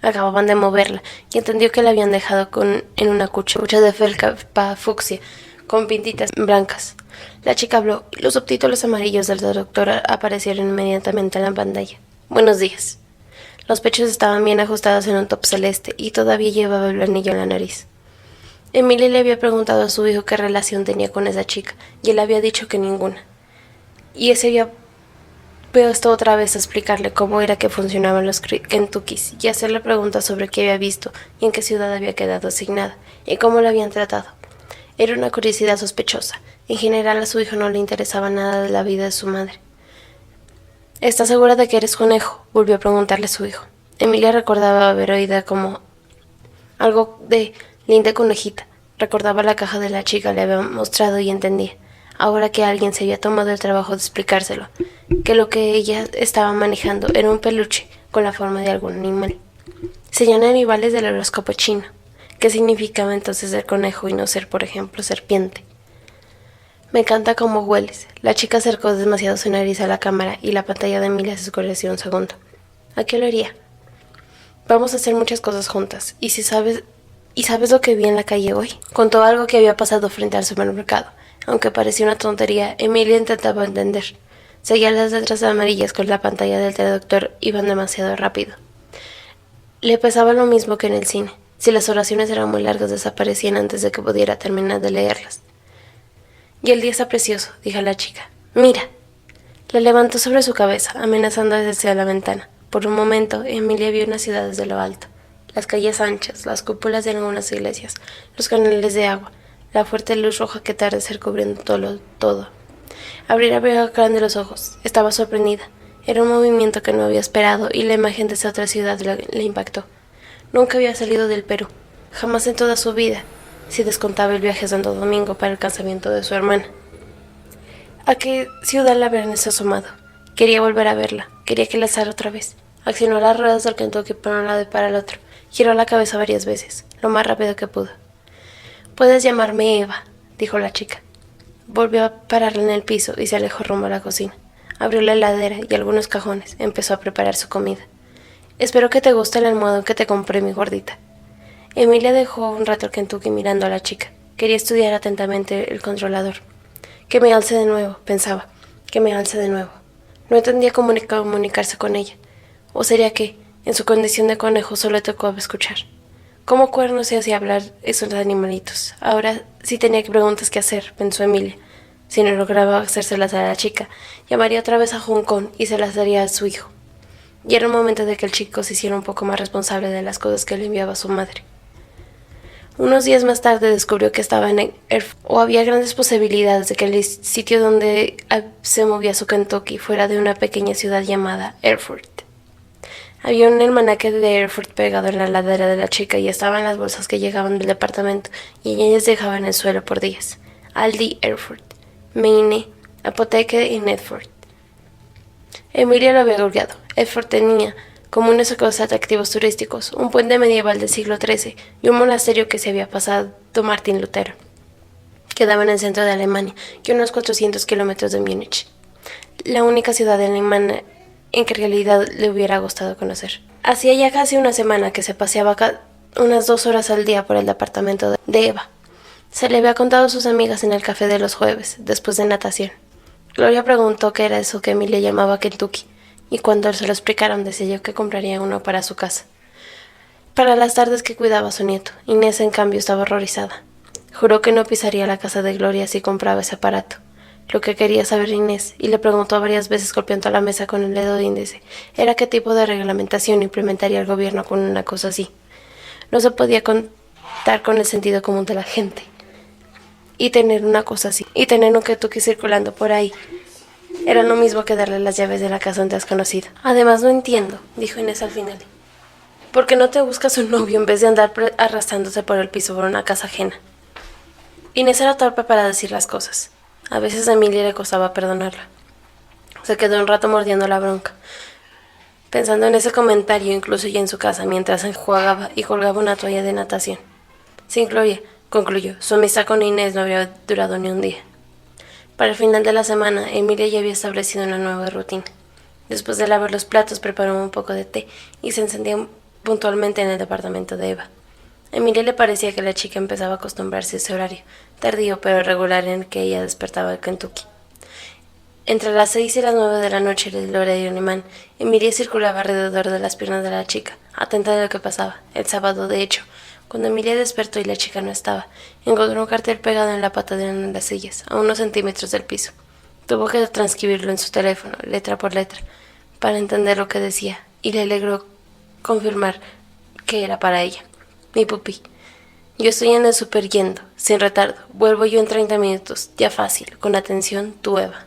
acababan de moverla y entendió que la habían dejado en una cucha de felpa fucsia con pintitas blancas. La chica habló y los subtítulos amarillos del traductor aparecieron inmediatamente en la pantalla. Buenos días. Los pechos estaban bien ajustados en un top celeste y todavía llevaba el anillo en la nariz. Emilia le había preguntado a su hijo qué relación tenía con esa chica y él había dicho que ninguna. Y ese había puesto otra vez a explicarle cómo era que funcionaban los Kentuckys y hacerle preguntas sobre qué había visto y en qué ciudad había quedado asignada y cómo la habían tratado. Era una curiosidad sospechosa. En general a su hijo no le interesaba nada de la vida de su madre. ¿Estás segura de que eres conejo?, volvió a preguntarle su hijo. Emilia recordaba haber oído como algo de linda conejita. Recordaba la caja de la chica, le había mostrado y entendía, ahora que alguien se había tomado el trabajo de explicárselo, que lo que ella estaba manejando era un peluche con la forma de algún animal. Serían animales del horóscopo chino. ¿Qué significaba entonces ser conejo y no ser, por ejemplo, serpiente? Me encanta cómo hueles. La chica acercó demasiado su nariz a la cámara y la pantalla de Emilia se oscureció un segundo. ¿A qué olería? Vamos a hacer muchas cosas juntas. ¿Y sabes lo que vi en la calle hoy? Contó algo que había pasado frente al supermercado. Aunque parecía una tontería, Emilia intentaba entender. Seguía las letras amarillas con la pantalla del traductor, iban demasiado rápido. Le pesaba lo mismo que en el cine. Si las oraciones eran muy largas, desaparecían antes de que pudiera terminar de leerlas. Y el día está precioso, dijo la chica. Mira. La levantó sobre su cabeza, amenazando desde la ventana. Por un momento, Emilia vio una ciudad desde lo alto. Las calles anchas, las cúpulas de algunas iglesias, los canales de agua, la fuerte luz roja que atardecer cubriendo todo. Abrió grande los ojos. Estaba sorprendida. Era un movimiento que no había esperado y la imagen de esa otra ciudad le impactó. Nunca había salido del Perú, jamás en toda su vida, si descontaba el viaje a Santo Domingo para el casamiento de su hermana. ¿A qué ciudad la habían asomado? Quería volver a verla, quería que la alzara otra vez. Accionó las ruedas del Kentucky para un lado y para el otro. Giró la cabeza varias veces, lo más rápido que pudo. «Puedes llamarme Eva», dijo la chica. Volvió a pararla en el piso y se alejó rumbo a la cocina. Abrió la heladera y algunos cajones. Empezó a preparar su comida. «Espero que te guste el almohadón que te compré, mi gordita». Emilia dejó un rato el Kentucky mirando a la chica. Quería estudiar atentamente el controlador. «Que me alce de nuevo», pensaba. «Que me alce de nuevo». No entendía cómo comunicarse con ella. ¿O sería que, en su condición de conejo, solo le tocaba escuchar? ¿Cómo cuernos se hacía hablar esos animalitos? Ahora sí tenía preguntas que hacer, pensó Emilia. Si no lograba hacérselas a la chica, llamaría otra vez a Hong Kong y se las daría a su hijo. Y era el momento de que el chico se hiciera un poco más responsable de las cosas que le enviaba a su madre. Unos días más tarde descubrió que estaba en Erfurt, o había grandes posibilidades de que el sitio donde se movía su Kentucky fuera de una pequeña ciudad llamada Erfurt. Había un almanaque de Erfurt pegado en la ladera de la chica y estaban las bolsas que llegaban del departamento y ellas dejaban en el suelo por días. Aldi Erfurt, Meine, Apotheke en Erfurt. Emilia lo había googleado. Erfurt tenía como unos atractivos turísticos, un puente medieval del siglo XIII y un monasterio que se había pasado Martín Lutero. Quedaba en el centro de Alemania y a unos 400 kilómetros de Múnich, la única ciudad alemana en que en realidad le hubiera gustado conocer. Hacía ya casi una semana que se paseaba unas 2 horas al día por el departamento de Eva. Se le había contado a sus amigas en el café de los jueves, después de natación. Gloria preguntó qué era eso que Emilia llamaba Kentucky, y cuando se lo explicaron decidió que compraría uno para su casa. Para las tardes que cuidaba a su nieto, Inés en cambio estaba horrorizada. Juró que no pisaría la casa de Gloria si compraba ese aparato. Lo que quería saber Inés, y le preguntó varias veces golpeando la mesa con el dedo índice, era qué tipo de reglamentación implementaría el gobierno con una cosa así. No se podía contar con el sentido común de la gente. Y tener una cosa así, y tener un Kentucky circulando por ahí, era lo mismo que darle las llaves de la casa a un desconocido. Además, no entiendo, dijo Inés al final. ¿Por qué no te buscas un novio en vez de andar arrastrándose por el piso por una casa ajena? Inés era torpe para decir las cosas. A veces a Emilia le costaba perdonarla. Se quedó un rato mordiendo la bronca, pensando en ese comentario incluso ya en su casa, mientras enjuagaba y colgaba una toalla de natación. Sin Gloria, concluyó, su amistad con Inés no habría durado ni un día. Para el final de la semana, Emilia ya había establecido una nueva rutina. Después de lavar los platos, preparó un poco de té y se encendía puntualmente en el departamento de Eva. A Emilia le parecía que la chica empezaba a acostumbrarse a ese horario, tardío pero regular en el que ella despertaba de Kentucky. Entre las 6 y las 9 de la noche del horario alemán, Emilia circulaba alrededor de las piernas de la chica, atenta de lo que pasaba. El sábado, de hecho, cuando Emilia despertó y la chica no estaba, encontró un cartel pegado en la pata de una de las sillas, a unos centímetros del piso. Tuvo que transcribirlo en su teléfono, letra por letra, para entender lo que decía, y le alegró confirmar que era para ella. Mi pupi. Yo estoy en el súper yendo, sin retardo. Vuelvo yo en 30 minutos, ya fácil, con atención, tu Eva.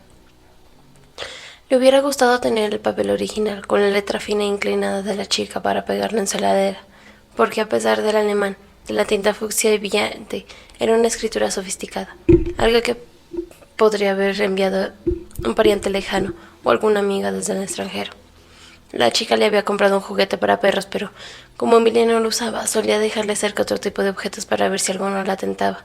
Le hubiera gustado tener el papel original, con la letra fina e inclinada de la chica para pegarlo en su heladera, porque a pesar del alemán, de la tinta fucsia y brillante, era una escritura sofisticada, algo que podría haber enviado un pariente lejano o alguna amiga desde el extranjero. La chica le había comprado un juguete para perros, pero como Emilia no lo usaba, solía dejarle cerca otro tipo de objetos para ver si alguno la tentaba.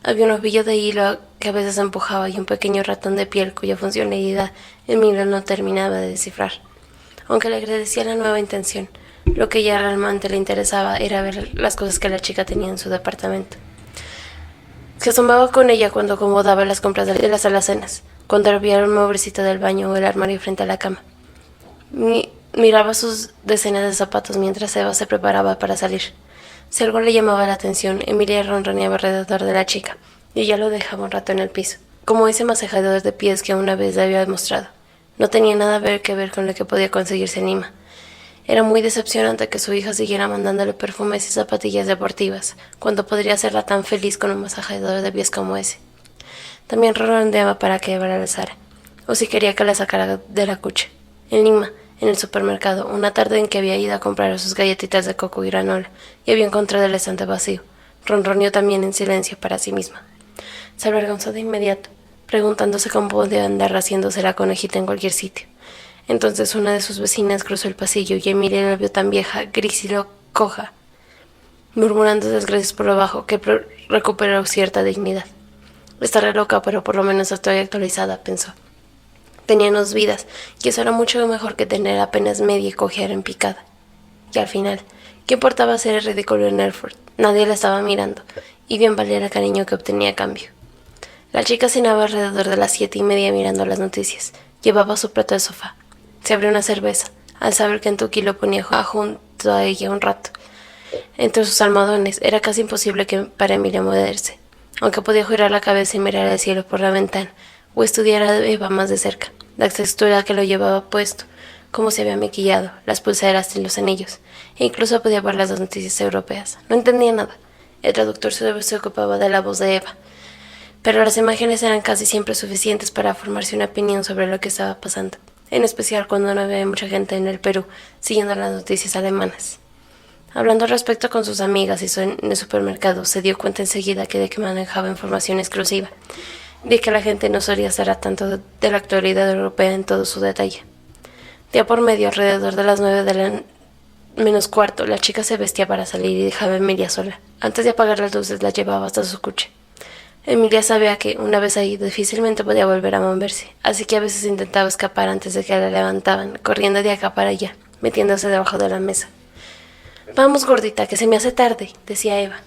Había un ovillo de hilo que a veces empujaba y un pequeño ratón de piel cuya funcionalidad Emilia no terminaba de descifrar. Aunque le agradecía la nueva intención, lo que ya realmente le interesaba era ver las cosas que la chica tenía en su departamento. Se asomaba con ella cuando acomodaba las compras de las alacenas, cuando hervía el mueblecito del baño o el armario frente a la cama. Miraba sus decenas de zapatos mientras Eva se preparaba para salir. Si algo le llamaba la atención, Emilia ronroneaba alrededor de la chica, y ella lo dejaba un rato en el piso, como ese masajador de pies que una vez le había demostrado. No tenía nada que ver con lo que podía conseguirse en Lima. Era muy decepcionante que su hija siguiera mandándole perfumes y zapatillas deportivas, cuando podría hacerla tan feliz con un masajador de pies como ese. También ronroneaba para que Eva la besara, o si quería que la sacara de la cucha. En Lima, en el supermercado, una tarde en que había ido a comprar sus galletitas de coco y granola, y había encontrado el estante vacío, ronroneó también en silencio para sí misma. Se avergonzó de inmediato, preguntándose cómo podía andar haciéndose la conejita en cualquier sitio. Entonces una de sus vecinas cruzó el pasillo y Emilia la vio tan vieja, gris y coja, murmurando desgracias por lo bajo, que recuperó cierta dignidad. Estaré loca, pero por lo menos estoy actualizada, pensó. Teníamos vidas, y eso era mucho mejor que tener apenas media y cojear en picada. Y al final, ¿qué importaba hacer el ridículo en Erfurt? Nadie la estaba mirando, y bien valía el cariño que obtenía a cambio. La chica cenaba alrededor de las 7:30 mirando las noticias. Llevaba su plato de sofá. Se abrió una cerveza, al saber que Kentucky lo ponía junto a ella un rato. Entre sus almohadones era casi imposible para Emilia moverse, aunque podía girar la cabeza y mirar al cielo por la ventana, o estudiar a Eva más de cerca, la textura que lo llevaba puesto, cómo se había maquillado, las pulseras y los anillos, e incluso podía ver las noticias europeas. No entendía nada. El traductor se ocupaba de la voz de Eva, pero las imágenes eran casi siempre suficientes para formarse una opinión sobre lo que estaba pasando, en especial cuando no había mucha gente en el Perú siguiendo las noticias alemanas. Hablando al respecto con sus amigas y en el supermercado, se dio cuenta enseguida de que manejaba información exclusiva, de que la gente no solía estar al tanto de la actualidad europea en todo su detalle. Día por medio, alrededor de las 9 de la menos cuarto, la chica se vestía para salir y dejaba a Emilia sola. Antes de apagar las luces, la llevaba hasta su coche. Emilia sabía que, una vez ahí, difícilmente podía volver a moverse, así que a veces intentaba escapar antes de que la levantaban, corriendo de acá para allá, metiéndose debajo de la mesa. «Vamos, gordita, que se me hace tarde», decía Eva,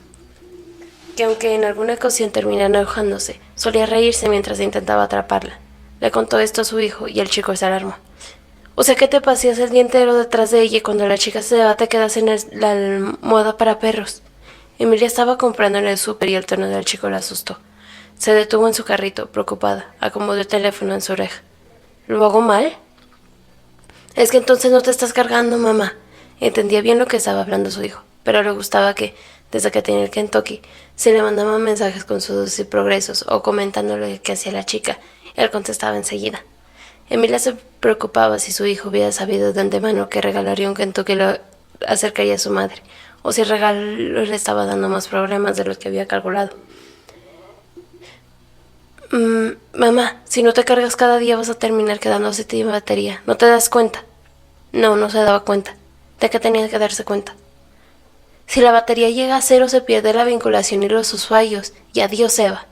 que aunque en alguna ocasión terminara enojándose, solía reírse mientras intentaba atraparla. Le contó esto a su hijo y el chico se alarmó. «O sea que te pasías el día entero detrás de ella y cuando la chica se va te quedas en la almohada para perros». Emilia estaba comprando en el súper y el tono del chico la asustó. Se detuvo en su carrito, preocupada, acomodó el teléfono en su oreja. «¿Lo hago mal?» «Es que entonces no te estás cargando, mamá». Entendía bien lo que estaba hablando su hijo, pero le gustaba que, desde que tenía el Kentucky, se le mandaban mensajes con sus progresos o comentándole qué hacía la chica. Él contestaba enseguida. Emilia se preocupaba si su hijo hubiera sabido de antemano que regalaría un Kentucky lo acercaría a su madre, o si el regalo le estaba dando más problemas de los que había calculado. «Mamá, si no te cargas cada día vas a terminar quedándote sin batería. ¿No te das cuenta?» No, no se daba cuenta. ¿De qué tenía que darse cuenta? «Si la batería llega a cero se pierde la vinculación y los usuarios. Y adiós, Eva».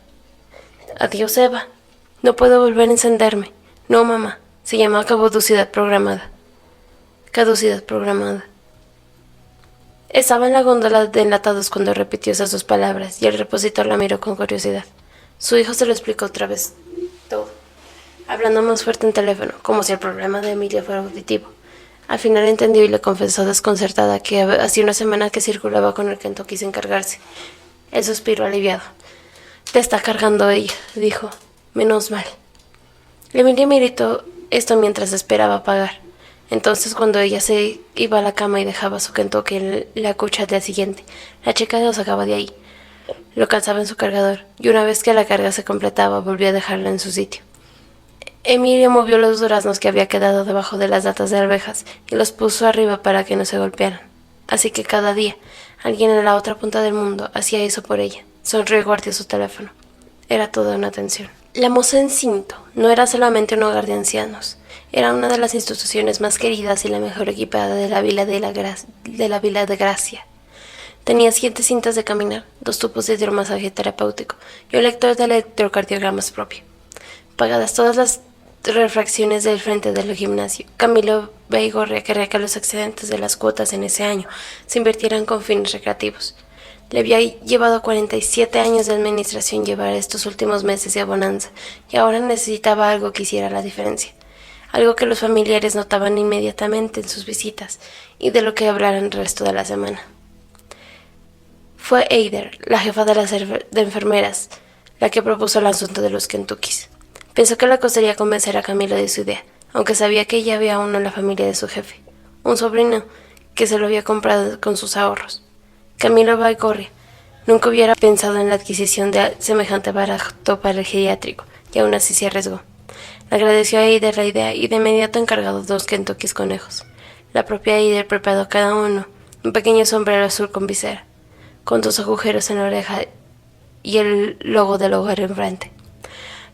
«Adiós, Eva. No puedo volver a encenderme». «No, mamá. Se llama caducidad programada». «Caducidad programada». Estaba en la góndola de enlatados cuando repitió esas dos palabras y el repositor la miró con curiosidad. Su hijo se lo explicó otra vez todo, hablando más fuerte en teléfono, como si el problema de Emilia fuera auditivo. Al final entendió y le confesó desconcertada que hacía una semana que circulaba con el Kentucky sin cargarse. Él suspiró aliviado. «Te está cargando ella», dijo. «Menos mal». Emilia miró esto mientras esperaba pagar. Entonces, cuando ella se iba a la cama y dejaba su Kentucky en la cucha al día siguiente, la chica lo sacaba de ahí. Lo calzaba en su cargador, y una vez que la carga se completaba, volvió a dejarla en su sitio. Emilia movió los duraznos que había quedado debajo de las latas de arvejas y los puso arriba para que no se golpearan. Así que cada día, alguien en la otra punta del mundo hacía eso por ella. Sonrió y guardó su teléfono. Era toda una atención. La Moza Encinto no era solamente un hogar de ancianos. Era una de las instituciones más queridas y la mejor equipada de la Villa de Gracia. Tenía 7 cintas de caminar, 2 tubos de hidromasaje terapéutico y un lector de electrocardiogramas propio. Pagadas todas las refracciones del frente del gimnasio, Camilo Baigorria quería que los excedentes de las cuotas en ese año se invirtieran con fines recreativos. Le había llevado 47 años de administración llevar estos últimos meses de bonanza y ahora necesitaba algo que hiciera la diferencia. Algo que los familiares notaban inmediatamente en sus visitas y de lo que hablaran el resto de la semana. Fue Eider, la jefa de enfermeras, la que propuso el asunto de los Kentuckys. Pensó que le costaría convencer a Camilo de su idea, aunque sabía que ya había uno en la familia de su jefe, un sobrino que se lo había comprado con sus ahorros. Camilo Baigorria nunca hubiera pensado en la adquisición de semejante barato para el geriátrico, y aún así se arriesgó. Le agradeció a Eider la idea y de inmediato encargó 2 Kentuckys conejos. La propia Eider preparó cada uno un pequeño sombrero azul con visera, con 2 agujeros en la oreja y el logo del hogar enfrente.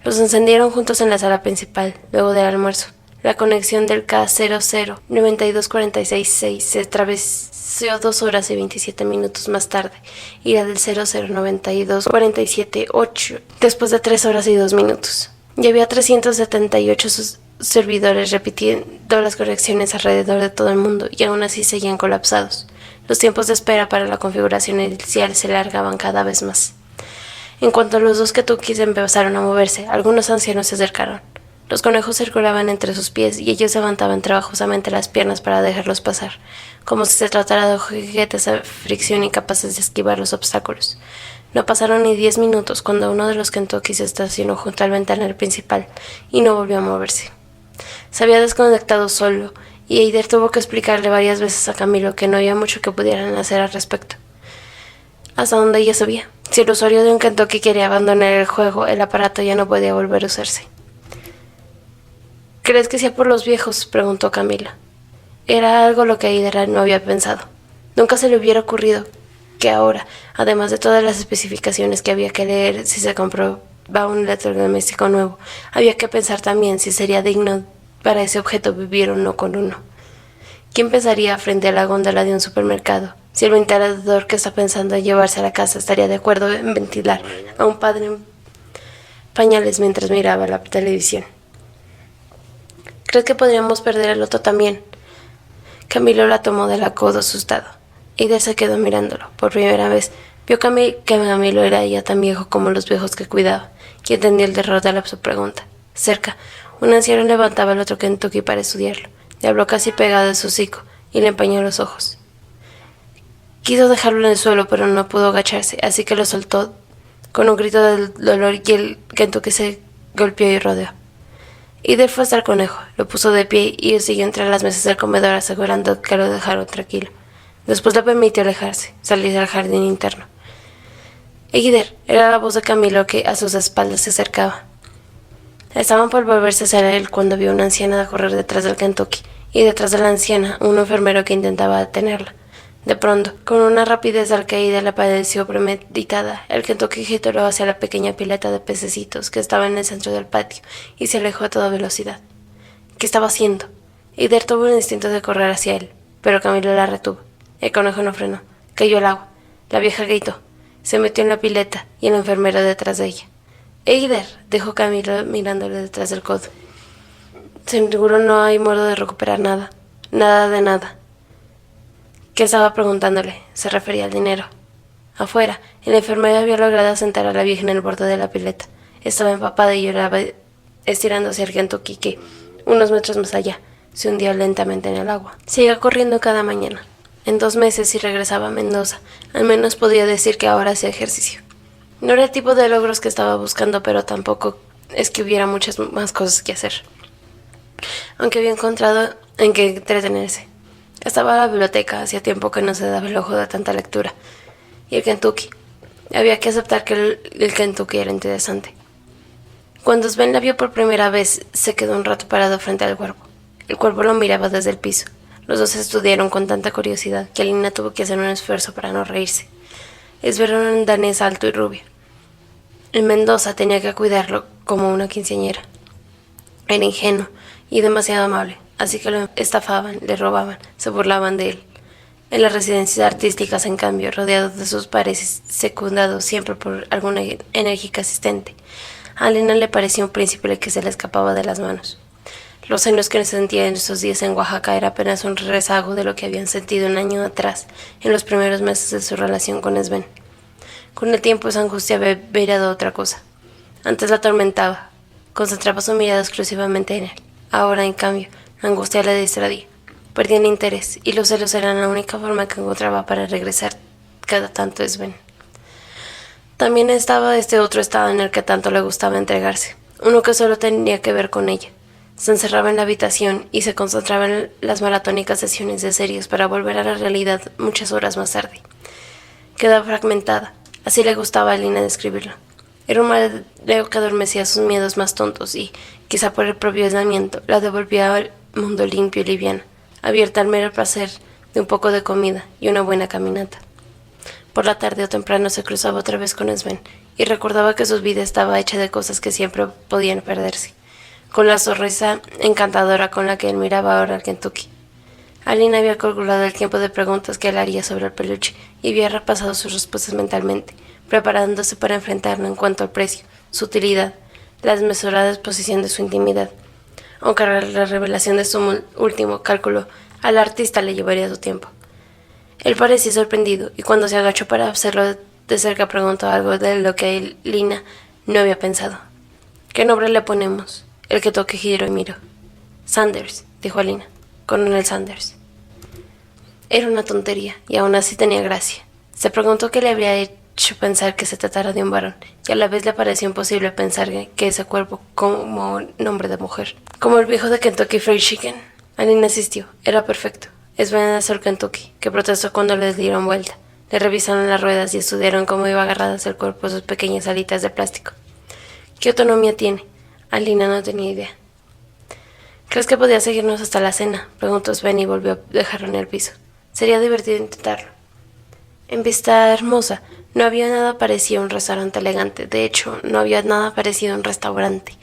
Los encendieron juntos en la sala principal, luego del almuerzo. La conexión del K00-92466 se estableció 2 horas y 27 minutos más tarde, y la del 00-9247-8 después de 3 horas y 2 minutos. Ya había 378 servidores repitiendo las correcciones alrededor de todo el mundo, y aún así seguían colapsados. Los tiempos de espera para la configuración inicial se alargaban cada vez más. En cuanto los 2 Kentuckys empezaron a moverse, algunos ancianos se acercaron. Los conejos circulaban entre sus pies y ellos levantaban trabajosamente las piernas para dejarlos pasar, como si se tratara de juguetes a fricción incapaces de esquivar los obstáculos. No pasaron ni 10 minutos cuando uno de los Kentuckys se estacionó junto al ventanal principal y no volvió a moverse. Se había desconectado solo y Eider tuvo que explicarle varias veces a Camilo que no había mucho que pudieran hacer al respecto. Hasta donde ella sabía, si el usuario de un Kentucky quería abandonar el juego, el aparato ya no podía volver a usarse. ¿Crees que sea por los viejos?, preguntó Camila. Era algo lo que Eider no había pensado. Nunca se le hubiera ocurrido que ahora, además de todas las especificaciones que había que leer si se compraba un electrodoméstico nuevo, había que pensar también si sería digno para ese objeto vivir o no con uno. ¿Quién pensaría frente a la góndola de un supermercado si el ventilador que está pensando en llevarse a la casa estaría de acuerdo en ventilar a un padre en pañales mientras miraba la televisión. ¿Crees que podríamos perder el loto también? Camilo la tomó del codo asustado. Eider se quedó mirándolo. Por primera vez vio que Camilo era ya tan viejo como los viejos que cuidaba, y entendió el terror de su pregunta. Cerca, un anciano levantaba el otro Kentucky para estudiarlo. Le habló casi pegado de su hocico y le empañó los ojos. Quiso dejarlo en el suelo, pero no pudo agacharse, así que lo soltó con un grito de dolor y el Kentucky se golpeó y rodeó. Eider fue hasta el conejo, lo puso de pie y siguió entre las mesas del comedor asegurando que lo dejaron tranquilo. Después le permitió alejarse, salir al jardín interno. Eider era la voz de Camilo que a sus espaldas se acercaba. Estaban por volverse hacia él cuando vio a una anciana correr detrás del Kentucky y detrás de la anciana un enfermero que intentaba detenerla. De pronto, con una rapidez al que Eider le pareció premeditada, el Kentucky giró hacia la pequeña pileta de pececitos que estaba en el centro del patio y se alejó a toda velocidad. ¿Qué estaba haciendo? Eider tuvo un instinto de correr hacia él, pero Camilo la retuvo. El conejo no frenó. Cayó al agua. La vieja gritó. Se metió en la pileta y el enfermero detrás de ella. «Eider», dijo Camilo mirándole detrás del codo. «Seguro no hay modo de recuperar nada. Nada de nada». ¿Qué estaba preguntándole? Se refería al dinero. Afuera, el enfermero había logrado sentar a la vieja en el borde de la pileta. Estaba empapada y lloraba, estirándose el Kentucky que, unos metros más allá, se hundía lentamente en el agua. Seguía corriendo cada mañana. En 2 meses, si regresaba a Mendoza, al menos podía decir que ahora hacía ejercicio. No era el tipo de logros que estaba buscando, pero tampoco es que hubiera muchas más cosas que hacer. Aunque había encontrado en qué entretenerse. Estaba en la biblioteca, hacía tiempo que no se daba el ojo de tanta lectura. Y el Kentucky. Había que aceptar que el Kentucky era interesante. Cuando Sven la vio por primera vez, se quedó un rato parado frente al cuervo. El cuervo lo miraba desde el piso. Los dos estudiaron con tanta curiosidad que Alina tuvo que hacer un esfuerzo para no reírse. Sven era un danés alto y rubio. En Mendoza tenía que cuidarlo como una quinceañera. Era ingenuo y demasiado amable, así que lo estafaban, le robaban, se burlaban de él. En las residencias artísticas, en cambio, rodeado de sus pares, secundado siempre por alguna enérgica asistente, a Alina le parecía un príncipe que se le escapaba de las manos. Los celos que sentía en esos días en Oaxaca era apenas un rezago de lo que habían sentido un año atrás, en los primeros meses de su relación con Sven. Con el tiempo esa angustia había virado otra cosa. Antes la atormentaba, concentraba su mirada exclusivamente en él. Ahora, en cambio, la angustia le distraía. Perdía el interés, y los celos eran la única forma que encontraba para regresar cada tanto a Sven. También estaba este otro estado en el que tanto le gustaba entregarse, uno que solo tenía que ver con ella. Se encerraba en la habitación y se concentraba en las maratónicas sesiones de series para volver a la realidad muchas horas más tarde. Quedaba fragmentada, así le gustaba a Alina describirlo. Era un mareo que adormecía sus miedos más tontos y, quizá por el propio aislamiento, la devolvía al mundo limpio y liviano, abierta al mero placer de un poco de comida y una buena caminata. Por la tarde o temprano se cruzaba otra vez con Sven y recordaba que su vida estaba hecha de cosas que siempre podían perderse, con la sonrisa encantadora con la que él miraba ahora al Kentucky. Alina había calculado el tiempo de preguntas que él haría sobre el peluche y había repasado sus respuestas mentalmente, preparándose para enfrentarlo en cuanto al precio, su utilidad, la desmesurada exposición de su intimidad. Aunque la revelación de su último cálculo al artista le llevaría su tiempo. Él parecía sorprendido y cuando se agachó para hacerlo de cerca preguntó algo de lo que Alina no había pensado. ¿Qué nombre le ponemos? El Kentucky giró y miró. Sanders, dijo Alina. Coronel Sanders. Era una tontería y aún así tenía gracia. Se preguntó qué le habría hecho pensar que se tratara de un varón y a la vez le pareció imposible pensar que ese cuerpo como nombre de mujer. Como el viejo de Kentucky Fried Chicken. Alina insistió. Era perfecto. Es venenoso el Kentucky, que protestó cuando le dieron vuelta. Le revisaron las ruedas y estudiaron cómo iba agarradas el cuerpo sus pequeñas alitas de plástico. ¿Qué autonomía tiene? Alina no tenía idea. ¿Crees que podía seguirnos hasta la cena? Preguntó Sven y volvió a dejarlo en el piso. Sería divertido intentarlo. En Vista Hermosa no había nada parecido a un restaurante elegante. De hecho, no había nada parecido a un restaurante.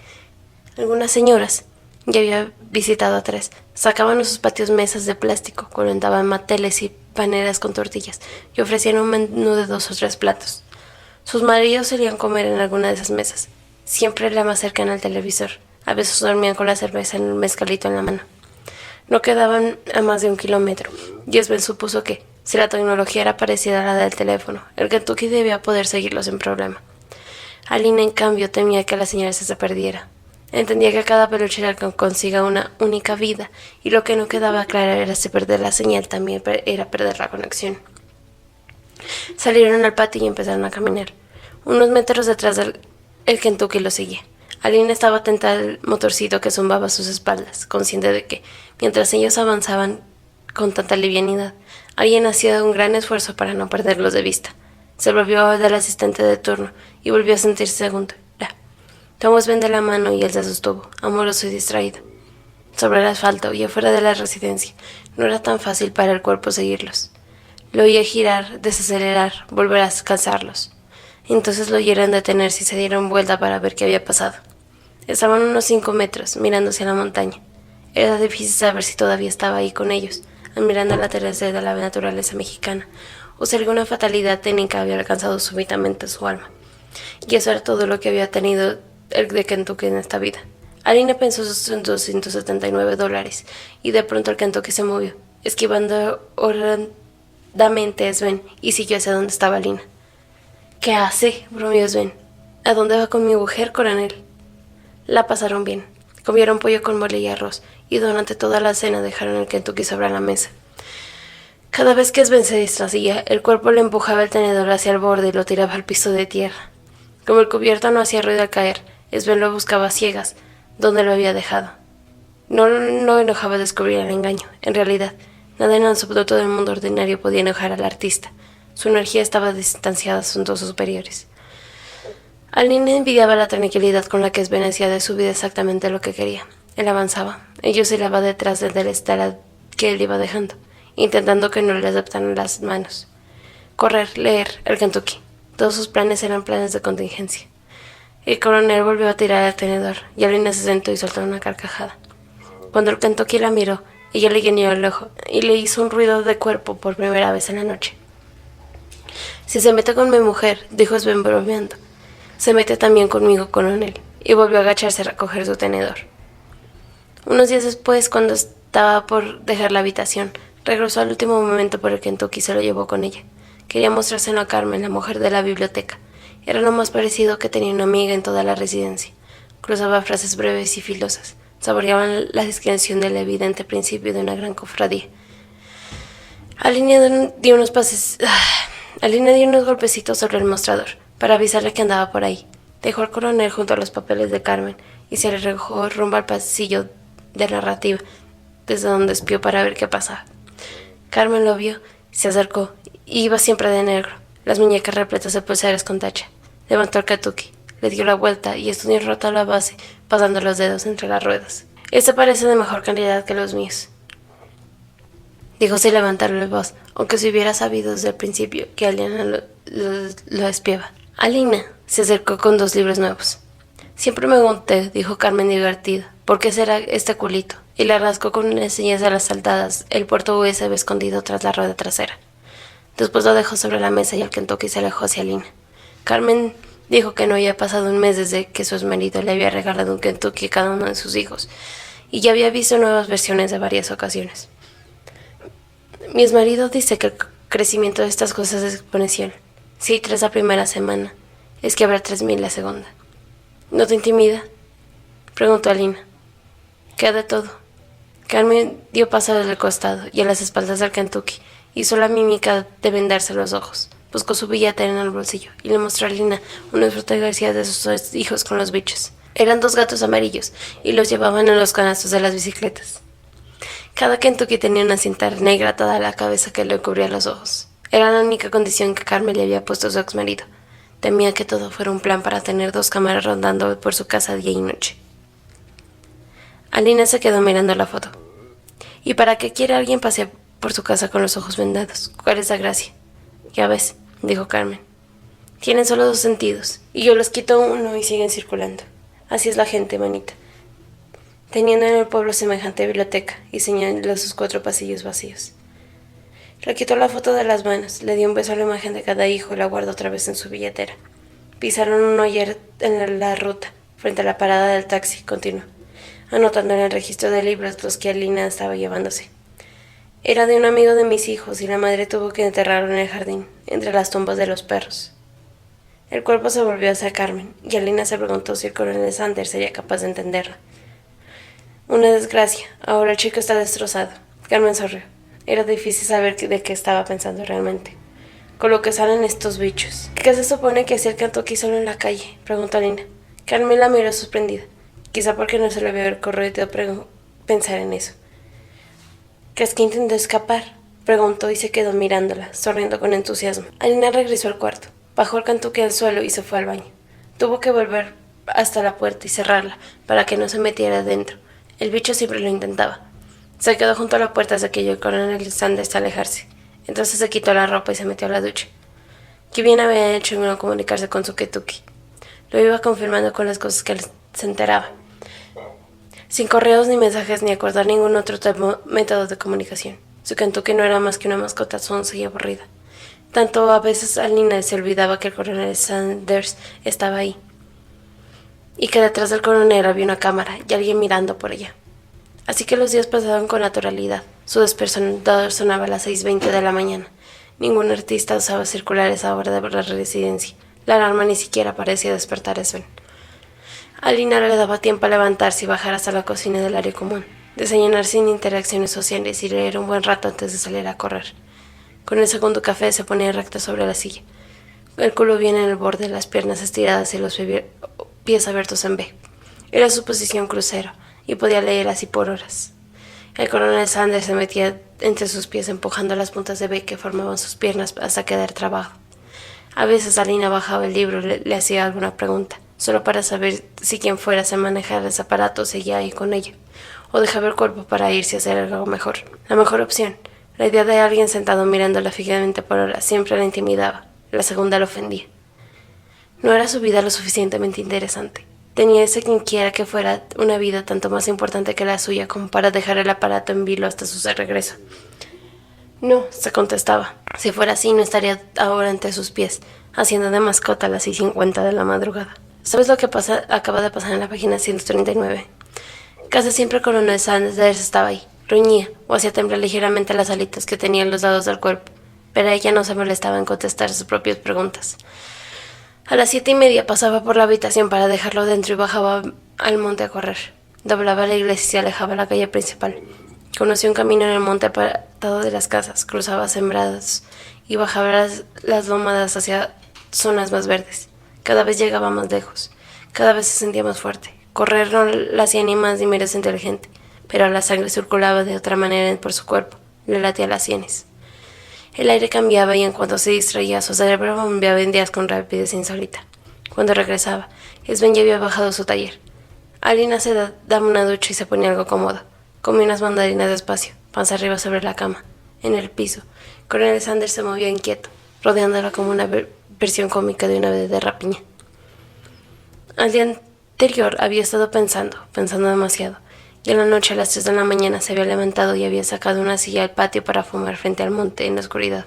Algunas señoras, ya había visitado a 3, sacaban de sus patios mesas de plástico, colocaban manteles y paneras con tortillas y ofrecían un menú de 2 o 3 platos. Sus maridos solían comer en alguna de esas mesas. siempre la más cercana al televisor. A veces dormían con la cerveza en el mezcalito en la mano. No quedaban a más de 1 kilómetro, y Sven supuso que, si la tecnología era parecida a la del teléfono, el Kentucky debía poder seguirlos sin problema. Alina, en cambio, temía que la señal se perdiera. Entendía que cada peluche era que consiga una única vida, y lo que no quedaba claro era si perder la señal también era perder la conexión. Salieron al patio y empezaron a caminar. Unos metros detrás el Kentucky lo seguía. Alina estaba atenta al motorcito que zumbaba a sus espaldas, consciente de que, mientras ellos avanzaban con tanta livianidad, alguien hacía un gran esfuerzo para no perderlos de vista. Se volvió del asistente de turno y volvió a sentirse segunda. Tomó a Sven de la mano y él se sostuvo, amoroso y distraído. Sobre el asfalto y afuera de la residencia, no era tan fácil para el cuerpo seguirlos. Lo oía girar, desacelerar, volver a alcanzarlos. Entonces lo oyeron detenerse y se dieron vuelta para ver qué había pasado. Estaban a unos 5 metros, mirando hacia la montaña. Era difícil saber si todavía estaba ahí con ellos, admirando el atardecer de la naturaleza mexicana, o si alguna fatalidad técnica había alcanzado súbitamente su alma. Y eso era todo lo que había tenido el de Kentucky en esta vida. Alina pensó en $279, y de pronto el Kentucky se movió, esquivando horrendamente a Sven, y siguió hacia donde estaba Alina. ¿Qué hace?, bromeó Sven. ¿A dónde va con mi mujer, coronel? La pasaron bien. Comieron pollo con mole y arroz, y durante toda la cena dejaron el Kentucky sobre la mesa. Cada vez que Sven se distraía, el cuerpo le empujaba el tenedor hacia el borde y lo tiraba al piso de tierra. Como el cubierto no hacía ruido al caer, Sven lo buscaba a ciegas, donde lo había dejado. No enojaba descubrir el engaño. En realidad, nada en absoluto del mundo ordinario podía enojar al artista. Su energía estaba distanciada de sus dos superiores. Alina envidiaba la tranquilidad con la que Sven hacía de su vida exactamente lo que quería. Él avanzaba. Ella se iba detrás del estela que él iba dejando, intentando que no le adaptaran las manos. Correr, leer, el Kentucky. Todos sus planes eran planes de contingencia. El coronel volvió a tirar el tenedor, y Alina se sentó y soltó una carcajada. Cuando el Kentucky la miró, ella le guiñó el ojo y le hizo un ruido de cuerpo por primera vez en la noche. Si se mete con mi mujer, dijo Sven bromeando, se mete también conmigo, coronel, y volvió a agacharse a recoger su tenedor. Unos días después, cuando estaba por dejar la habitación, regresó al último momento por el Kentucky y se lo llevó con ella. Quería mostrárselo a Carmen, la mujer de la biblioteca. Era lo más parecido que tenía una amiga en toda la residencia. Cruzaba frases breves y filosas. Saboreaban la descripción del evidente principio de una gran cofradía. Alina dio unos golpecitos sobre el mostrador para avisarle que andaba por ahí. Dejó al coronel junto a los papeles de Carmen y se alejó rumbo al pasillo de narrativa, desde donde espió para ver qué pasaba. Carmen lo vio, se acercó, y iba siempre de negro, las muñecas repletas de pulseras con tacha. Levantó el Kentucky, le dio la vuelta y estudió roto la base, pasando los dedos entre las ruedas. Este parece de mejor calidad que los míos, dijo sin levantarle voz, aunque se hubiera sabido desde el principio que Alina lo espiaba. Alina se acercó con 2 libros nuevos. Siempre me pregunté, dijo Carmen divertida, ¿por qué será este culito? Y le rascó con unas señas a las saltadas el puerto USB escondido tras la rueda trasera. Después lo dejó sobre la mesa y el Kentucky se alejó hacia Alina. Carmen dijo que no había pasado un mes desde que su exmarido le había regalado un Kentucky a cada uno de sus hijos, y ya había visto nuevas versiones de varias ocasiones. Mi exmarido dice que el crecimiento de estas cosas es exponencial. Si hay 3 la primera semana, es que habrá 3000 la segunda. ¿No te intimida?, preguntó Alina. ¿Qué de todo? Carmen dio paso del costado y a las espaldas del Kentucky. Hizo la mímica de vendarse los ojos. Buscó su billetera en el bolsillo y le mostró a Alina unas fotografías de sus 2 hijos con los bichos. Eran 2 gatos amarillos y los llevaban en los canastos de las bicicletas. Cada Kentucky tenía una cinta negra atada a la cabeza que le cubría los ojos. Era la única condición que Carmen le había puesto a su exmarido. Temía que todo fuera un plan para tener 2 cámaras rondando por su casa día y noche. Alina se quedó mirando la foto. ¿Y para qué quiere alguien pasear por su casa con los ojos vendados? ¿Cuál es la gracia? Ya ves, dijo Carmen. Tienen solo 2 sentidos, y yo les quito uno y siguen circulando. Así es la gente, manita. Teniendo en el pueblo semejante biblioteca, y señaló sus 4 pasillos vacíos. Le quitó la foto de las manos, le dio un beso a la imagen de cada hijo y la guardó otra vez en su billetera. Pisaron uno ayer en la ruta, frente a la parada del taxi, continuó, anotando en el registro de libros los que Alina estaba llevándose. Era de un amigo de mis hijos y la madre tuvo que enterrarlo en el jardín, entre las tumbas de los perros. El cuerpo se volvió hacia Carmen, y Alina se preguntó si el coronel Sanders sería capaz de entenderla. Una desgracia. Ahora el chico está destrozado. Carmen sonrió. Era difícil saber de qué estaba pensando realmente. Con lo que salen estos bichos. ¿Qué se supone que hacía el Kentucky solo en la calle? Preguntó Alina. Carmen la miró sorprendida. Quizá porque no se le había ocurrido pensar en eso. ¿Crees que intentó escapar? Preguntó y se quedó mirándola, sonriendo con entusiasmo. Alina regresó al cuarto. Bajó el Kentucky al suelo y se fue al baño. Tuvo que volver hasta la puerta y cerrarla para que no se metiera dentro. El bicho siempre lo intentaba. Se quedó junto a la puerta hasta que oyó el coronel Sanders alejarse. Entonces se quitó la ropa y se metió a la ducha. Qué bien había hecho en no comunicarse con su Kentucky. Lo iba confirmando con las cosas que él se enteraba. Sin correos ni mensajes ni acordar ningún otro método de comunicación. Su Kentucky no era más que una mascota sonsa y aburrida. Tanto a veces Alina se olvidaba que el coronel Sanders estaba ahí. Y que detrás del coronel había una cámara y alguien mirando por ella. Así que los días pasaban con naturalidad. Su despertador sonaba a las 6:20 de la mañana. Ningún artista usaba circular esa hora de la residencia. La alarma ni siquiera parecía despertar a Sven. A Alina le daba tiempo a levantarse y bajar hasta la cocina del área común, desayunar sin interacciones sociales y leer un buen rato antes de salir a correr. Con el segundo café se ponía recta sobre la silla, el culo bien en el borde, las piernas estiradas y los pies abiertos en V. Era su posición crucero, y podía leer así por horas. El coronel Sanders se metía entre sus pies empujando las puntas de V que formaban sus piernas hasta quedar trabado. A veces Alina bajaba el libro y le hacía alguna pregunta, solo para saber si quien fuera a manejar ese aparato seguía ahí con ella, o dejaba el cuerpo para irse a hacer algo mejor. La mejor opción. La idea de alguien sentado mirándola fijamente por horas siempre la intimidaba. La segunda la ofendía. No era su vida lo suficientemente interesante. Tenía ese quienquiera que fuera una vida tanto más importante que la suya como para dejar el aparato en vilo hasta su regreso. No, se contestaba. Si fuera así, no estaría ahora entre sus pies, haciendo de mascota a las 6:50 de la madrugada. ¿Sabes lo que acaba de pasar en la página 139? Casi siempre el coronel Sanders estaba ahí. Gruñía o hacía temblar ligeramente las alitas que tenía en los lados del cuerpo, pero ella no se molestaba en contestar sus propias preguntas. A las 7:30 pasaba por la habitación para dejarlo dentro y bajaba al monte a correr. Doblaba la iglesia y se alejaba a la calle principal. Conoció un camino en el monte apartado de las casas, cruzaba sembrados y bajaba las lomadas hacia zonas más verdes. Cada vez llegaba más lejos, cada vez se sentía más fuerte. Correr no la hacía ni más ni menos inteligente, pero la sangre circulaba de otra manera por su cuerpo, le latía las sienes. El aire cambiaba y en cuanto se distraía, su cerebro bombeaba en días con rapidez insólita. Cuando regresaba, Sven ya había bajado su taller. Alina se daba una ducha y se ponía algo cómoda. Comía unas mandarinas despacio, panza arriba sobre la cama, en el piso. Coronel Sanders se movía inquieto, rodeándola como una versión cómica de una ave de rapiña. Al día anterior había estado pensando demasiado. Y en la noche a las 3 de la mañana se había levantado y había sacado una silla al patio para fumar frente al monte en la oscuridad.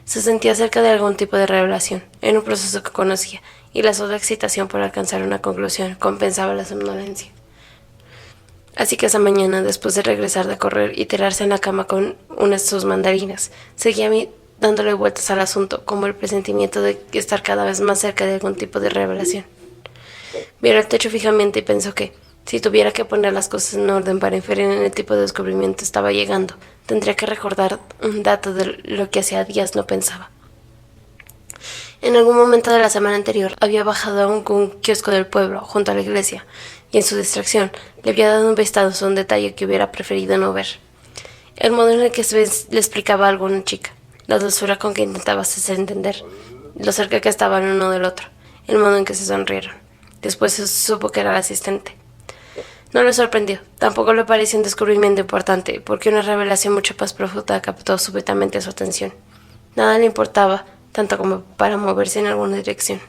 Se sentía cerca de algún tipo de revelación, en un proceso que conocía, y la sola excitación por alcanzar una conclusión compensaba la somnolencia. Así que esa mañana, después de regresar de correr y tirarse en la cama con unas de sus mandarinas, seguía dándole vueltas al asunto, como el presentimiento de estar cada vez más cerca de algún tipo de revelación. Miró el techo fijamente y pensó que, si tuviera que poner las cosas en orden para inferir en el tipo de descubrimiento estaba llegando, tendría que recordar un dato de lo que hacía días no pensaba. En algún momento de la semana anterior había bajado a un kiosco del pueblo, junto a la iglesia, y en su distracción le había dado un vistazo a un detalle que hubiera preferido no ver. El modo en el que Sven le explicaba algo a una chica, la dulzura con que intentaba hacerse entender, lo cerca que estaban uno del otro, el modo en que se sonrieron. Después se supo que era el asistente. No le sorprendió, tampoco le pareció un descubrimiento importante, porque una revelación mucho más profunda captó súbitamente su atención. Nada le importaba, tanto como para moverse en alguna dirección.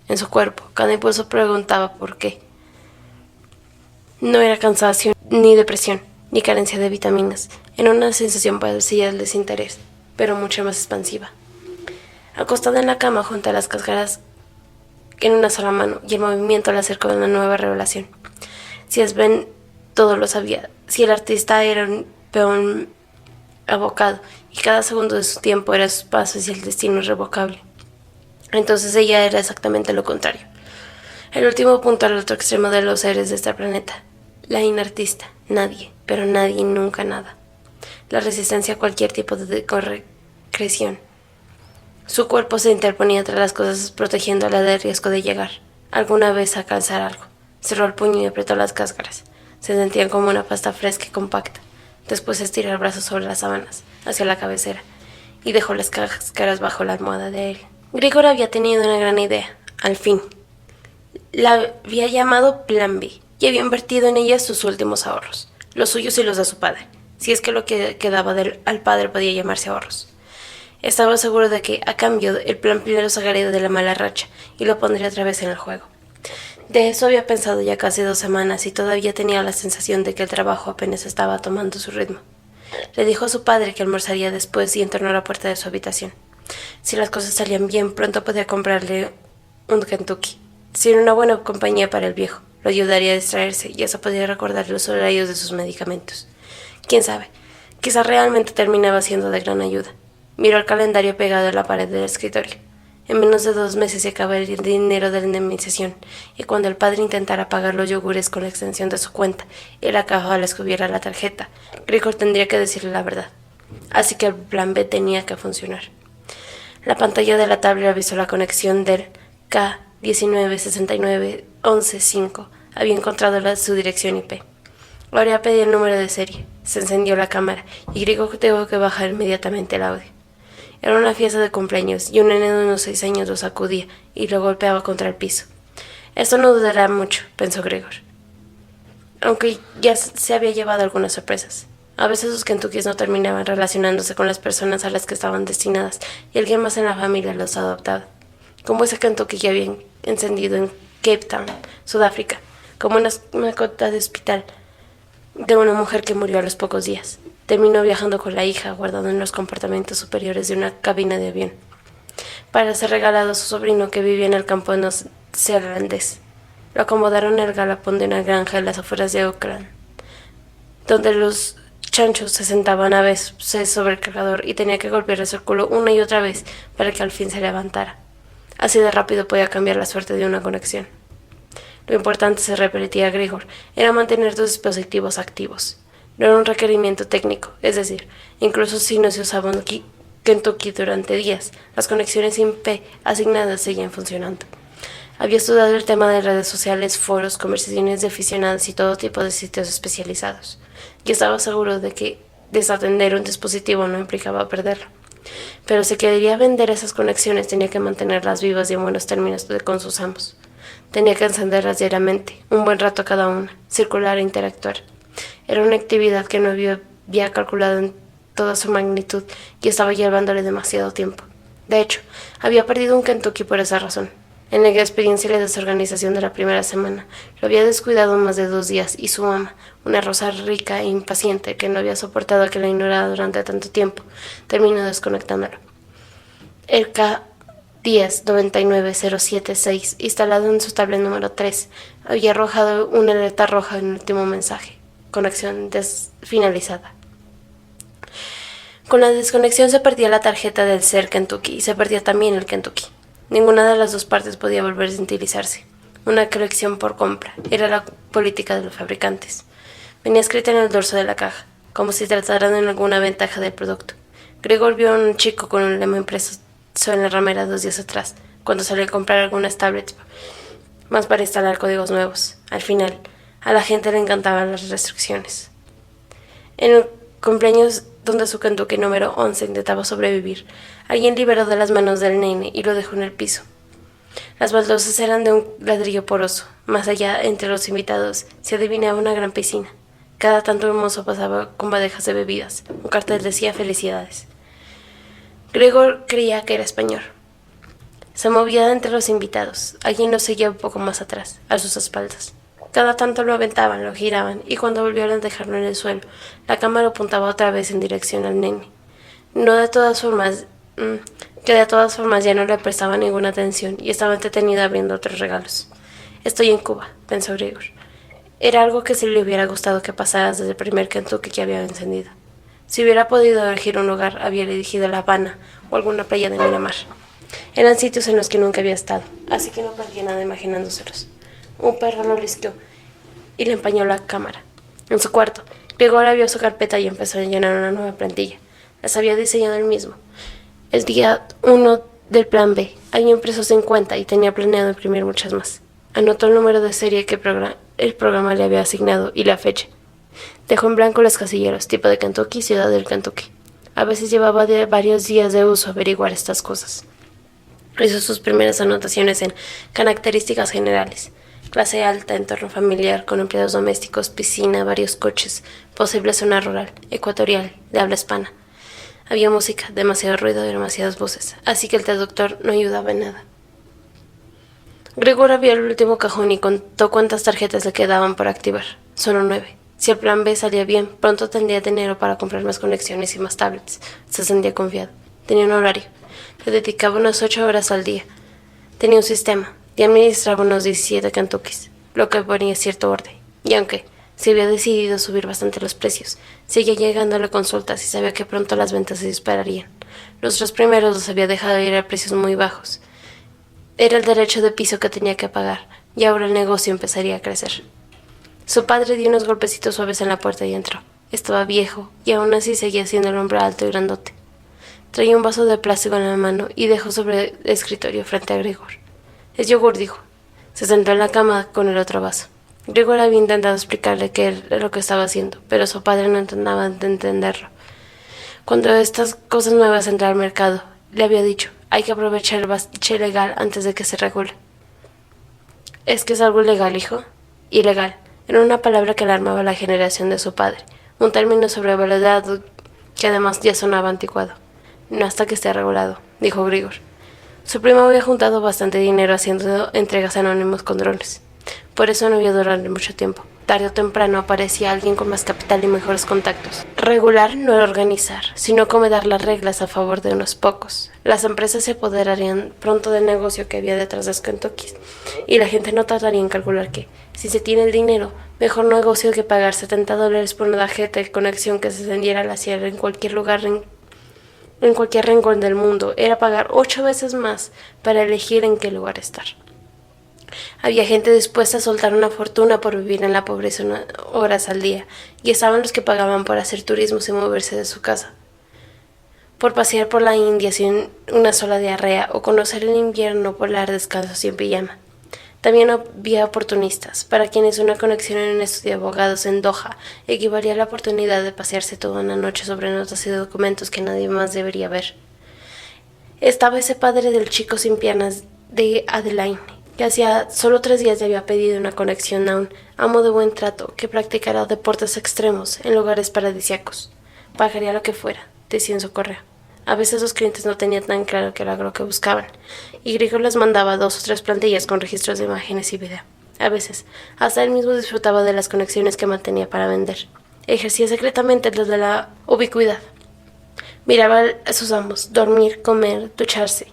En su cuerpo, cada impulso preguntaba por qué. No era cansancio, ni depresión, ni carencia de vitaminas. Era una sensación parecida al desinterés, pero mucho más expansiva. Acostada en la cama junto a las cascadas en una sola mano, y el movimiento le acercó a una nueva revelación. Si Sven todo lo sabía, si el artista era un peón abocado, y cada segundo de su tiempo era su paso hacia el destino irrevocable, entonces ella era exactamente lo contrario. El último punto al otro extremo de los seres de este planeta. La inartista. Nadie, pero nadie, nunca nada. La resistencia a cualquier tipo de concreción. Su cuerpo se interponía entre las cosas, protegiéndola del riesgo de llegar alguna vez a calzar algo. Cerró el puño y apretó las cáscaras. Se sentían como una pasta fresca y compacta. Después estiró el brazo sobre las sábanas, hacia la cabecera, y dejó las cáscaras bajo la almohada de él. Grigor había tenido una gran idea, al fin. La había llamado Plan B, y había invertido en ella sus últimos ahorros, los suyos y los de su padre, si es que lo que quedaba al padre podía llamarse ahorros. Estaba seguro de que, a cambio, el plan primero sacaría de la mala racha y lo pondría otra vez en el juego. De eso había pensado ya casi 2 semanas y todavía tenía la sensación de que el trabajo apenas estaba tomando su ritmo. Le dijo a su padre que almorzaría después y entornó la puerta de su habitación. Si las cosas salían bien, pronto podía comprarle un Kentucky. Si era una buena compañía para el viejo, lo ayudaría a distraerse y eso podría recordarle los horarios de sus medicamentos. Quién sabe, quizás realmente terminaba siendo de gran ayuda. Miró el calendario pegado a la pared del escritorio. En menos de 2 meses se acabaría el dinero de la indemnización, y cuando el padre intentara pagar los yogures con la extensión de su cuenta y la caja le escubiera la tarjeta, Grigor tendría que decirle la verdad. Así que el plan B tenía que funcionar. La pantalla de la tablet avisó la conexión del K1969115. Había encontrado su dirección IP. Ahora pedí el número de serie. Se encendió la cámara y Grigor tuvo que bajar inmediatamente el audio. Era una fiesta de cumpleaños y un nene de unos 6 años lo sacudía y lo golpeaba contra el piso. Esto no durará mucho, pensó Grigor, aunque ya se había llevado algunas sorpresas. A veces sus Kentuckys no terminaban relacionándose con las personas a las que estaban destinadas y alguien más en la familia los adoptaba, como ese Kentucky que habían encendido en Cape Town, Sudáfrica, como una mascota de hospital de una mujer que murió a los pocos días. Terminó viajando con la hija, guardado en los compartimentos superiores de una cabina de avión, para ser regalado a su sobrino que vivía en el campo neozelandés. Lo acomodaron en el galapón de una granja en las afueras de Auckland, donde los chanchos se sentaban a veces sobre el cargador y tenía que golpearles el culo una y otra vez para que al fin se levantara. Así de rápido podía cambiar la suerte de una conexión. Lo importante, se repetía Grigor, era mantener los dispositivos activos. No era un requerimiento técnico, es decir, incluso si no se usaba un Kentucky durante días, las conexiones IP asignadas seguían funcionando. Había estudiado el tema de redes sociales, foros, conversaciones de aficionados y todo tipo de sitios especializados, y estaba seguro de que desatender un dispositivo no implicaba perderlo. Pero si quería vender esas conexiones tenía que mantenerlas vivas y en buenos términos con sus amos. Tenía que encenderlas diariamente, un buen rato cada una, circular e interactuar. Era una actividad que no había calculado en toda su magnitud y estaba llevándole demasiado tiempo. De hecho, había perdido un Kentucky por esa razón. En la experiencia y la desorganización de la primera semana, lo había descuidado más de 2 días y su ama, una rosa rica e impaciente que no había soportado que la ignorara durante tanto tiempo, terminó desconectándolo. El K1099076, instalado en su tablet número 3, había arrojado una alerta roja en el último mensaje. Conexión finalizada. Con la desconexión se perdía la tarjeta del ser Kentucky y se perdía también el Kentucky. Ninguna de las dos partes podía volver a utilizarse. Una colección por compra era la política de los fabricantes. Venía escrita en el dorso de la caja, como si trataran de alguna ventaja del producto. Grigor vio a un chico con un lema impreso en la ramera 2 días atrás, cuando salió a comprar algunas tablets más para instalar códigos nuevos. Al final, a la gente le encantaban las restricciones. En el cumpleaños donde su Kentucky número 11 intentaba sobrevivir, alguien liberó de las manos del nene y lo dejó en el piso. Las baldosas eran de un ladrillo poroso. Más allá, entre los invitados, se adivinaba una gran piscina. Cada tanto un mozo pasaba con bandejas de bebidas. Un cartel decía felicidades. Grigor creía que era español. Se movía entre los invitados. Alguien lo seguía un poco más atrás, a sus espaldas. Cada tanto lo aventaban, lo giraban, y cuando volvieron a dejarlo en el suelo, la cámara apuntaba otra vez en dirección al nene. No de todas formas, que de todas formas ya no le prestaba ninguna atención y estaba entretenida abriendo otros regalos. Estoy en Cuba, pensó Grigor. Era algo que sí le hubiera gustado que pasara desde el primer Kentucky que había encendido. Si hubiera podido elegir un lugar, había elegido La Habana o alguna playa de Miramar. Eran sitios en los que nunca había estado, así que no perdía nada imaginándoselos. Un perro lo lisqueó y le empañó la cámara. En su cuarto, Grigor abrió su carpeta y empezó a llenar una nueva plantilla. Las había diseñado él mismo. El día 1 del plan B había impreso 50 y tenía planeado imprimir muchas más. Anotó el número de serie que el programa le había asignado y la fecha. Dejó en blanco los casilleros, tipo de Kentucky, ciudad del Kentucky. A veces llevaba varios días de uso averiguar estas cosas. Hizo sus primeras anotaciones en características generales. Clase alta, entorno familiar, con empleados domésticos, piscina, varios coches, posible zona rural, ecuatorial, de habla hispana. Había música, demasiado ruido y demasiadas voces, así que el traductor no ayudaba en nada. Grigor abrió el último cajón y contó cuántas tarjetas le quedaban por activar. Solo 9. Si el plan B salía bien, pronto tendría dinero para comprar más conexiones y más tablets. Se sentía confiado. Tenía un horario. Le dedicaba unas 8 horas al día. Tenía un sistema y administraba unos 17 Kentuckys, lo que ponía cierto orden. Y aunque se había decidido subir bastante los precios, seguía llegándole consultas y sabía que pronto las ventas se dispararían. Los 3 primeros los había dejado ir a precios muy bajos. Era el derecho de piso que tenía que pagar, y ahora el negocio empezaría a crecer. Su padre dio unos golpecitos suaves en la puerta y entró. Estaba viejo, y aún así seguía siendo el hombre alto y grandote. Traía un vaso de plástico en la mano y dejó sobre el escritorio frente a Grigor. «Es yogur», dijo. Se sentó en la cama con el otro vaso. Grigor había intentado explicarle qué era lo que estaba haciendo, pero su padre no intentaba entenderlo. Cuando estas cosas nuevas entraron al mercado, le había dicho, hay que aprovechar el bache legal antes de que se regule. ¿Es que es algo ilegal, hijo? Ilegal. Era una palabra que alarmaba a la generación de su padre, un término sobrevalorado que además ya sonaba anticuado. No hasta que esté regulado, dijo Grigor. Su primo había juntado bastante dinero haciendo entregas anónimas con drones. Por eso no iba a durar mucho tiempo. Tarde o temprano aparecía alguien con más capital y mejores contactos. Regular no era organizar, sino acomodar las reglas a favor de unos pocos. Las empresas se apoderarían pronto del negocio que había detrás de los Kentuckys, y la gente no tardaría en calcular que, si se tiene el dinero, mejor negocio que pagar $70 por una tarjeta de conexión que se encendiera a la sierra en cualquier lugar en cualquier rincón del mundo, era pagar 8 veces más para elegir en qué lugar estar. Había gente dispuesta a soltar una fortuna por vivir en la pobreza unas horas al día, y estaban los que pagaban por hacer turismo sin moverse de su casa, por pasear por la India sin una sola diarrea o conocer el invierno polar descalzos y en pijama. También había oportunistas, para quienes una conexión en un estudio de abogados en Doha equivalía a la oportunidad de pasearse toda una noche sobre notas y documentos que nadie más debería ver. Estaba ese padre del chico sin piernas de Adeline, que hacía solo 3 días le había pedido una conexión a un amo de buen trato que practicara deportes extremos en lugares paradisíacos. Pagaría lo que fuera, decía en su correo. A veces los clientes no tenían tan claro qué era lo que buscaban, y Grigor les mandaba 2 o 3 plantillas con registros de imágenes y video. A veces, hasta él mismo disfrutaba de las conexiones que mantenía para vender. Ejercía secretamente desde la ubicuidad. Miraba a sus amos, dormir, comer, ducharse.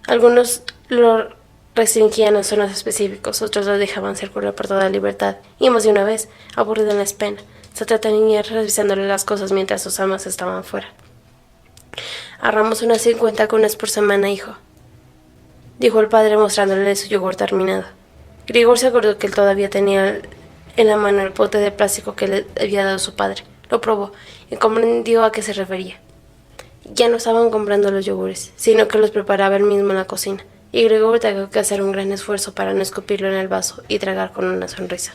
Algunos lo restringían a zonas específicas, otros lo dejaban circular por toda libertad, y más de una vez, aburrido en la espera, se entretenía revisándole las cosas mientras sus amas estaban fuera. «Ahorramos unas 50 cunas por semana, hijo», dijo el padre mostrándole su yogur terminado. Grigor se acordó que él todavía tenía en la mano el pote de plástico que le había dado su padre. Lo probó y comprendió a qué se refería. Ya no estaban comprando los yogures, sino que los preparaba él mismo en la cocina, y Grigor tuvo que hacer un gran esfuerzo para no escupirlo en el vaso y tragar con una sonrisa.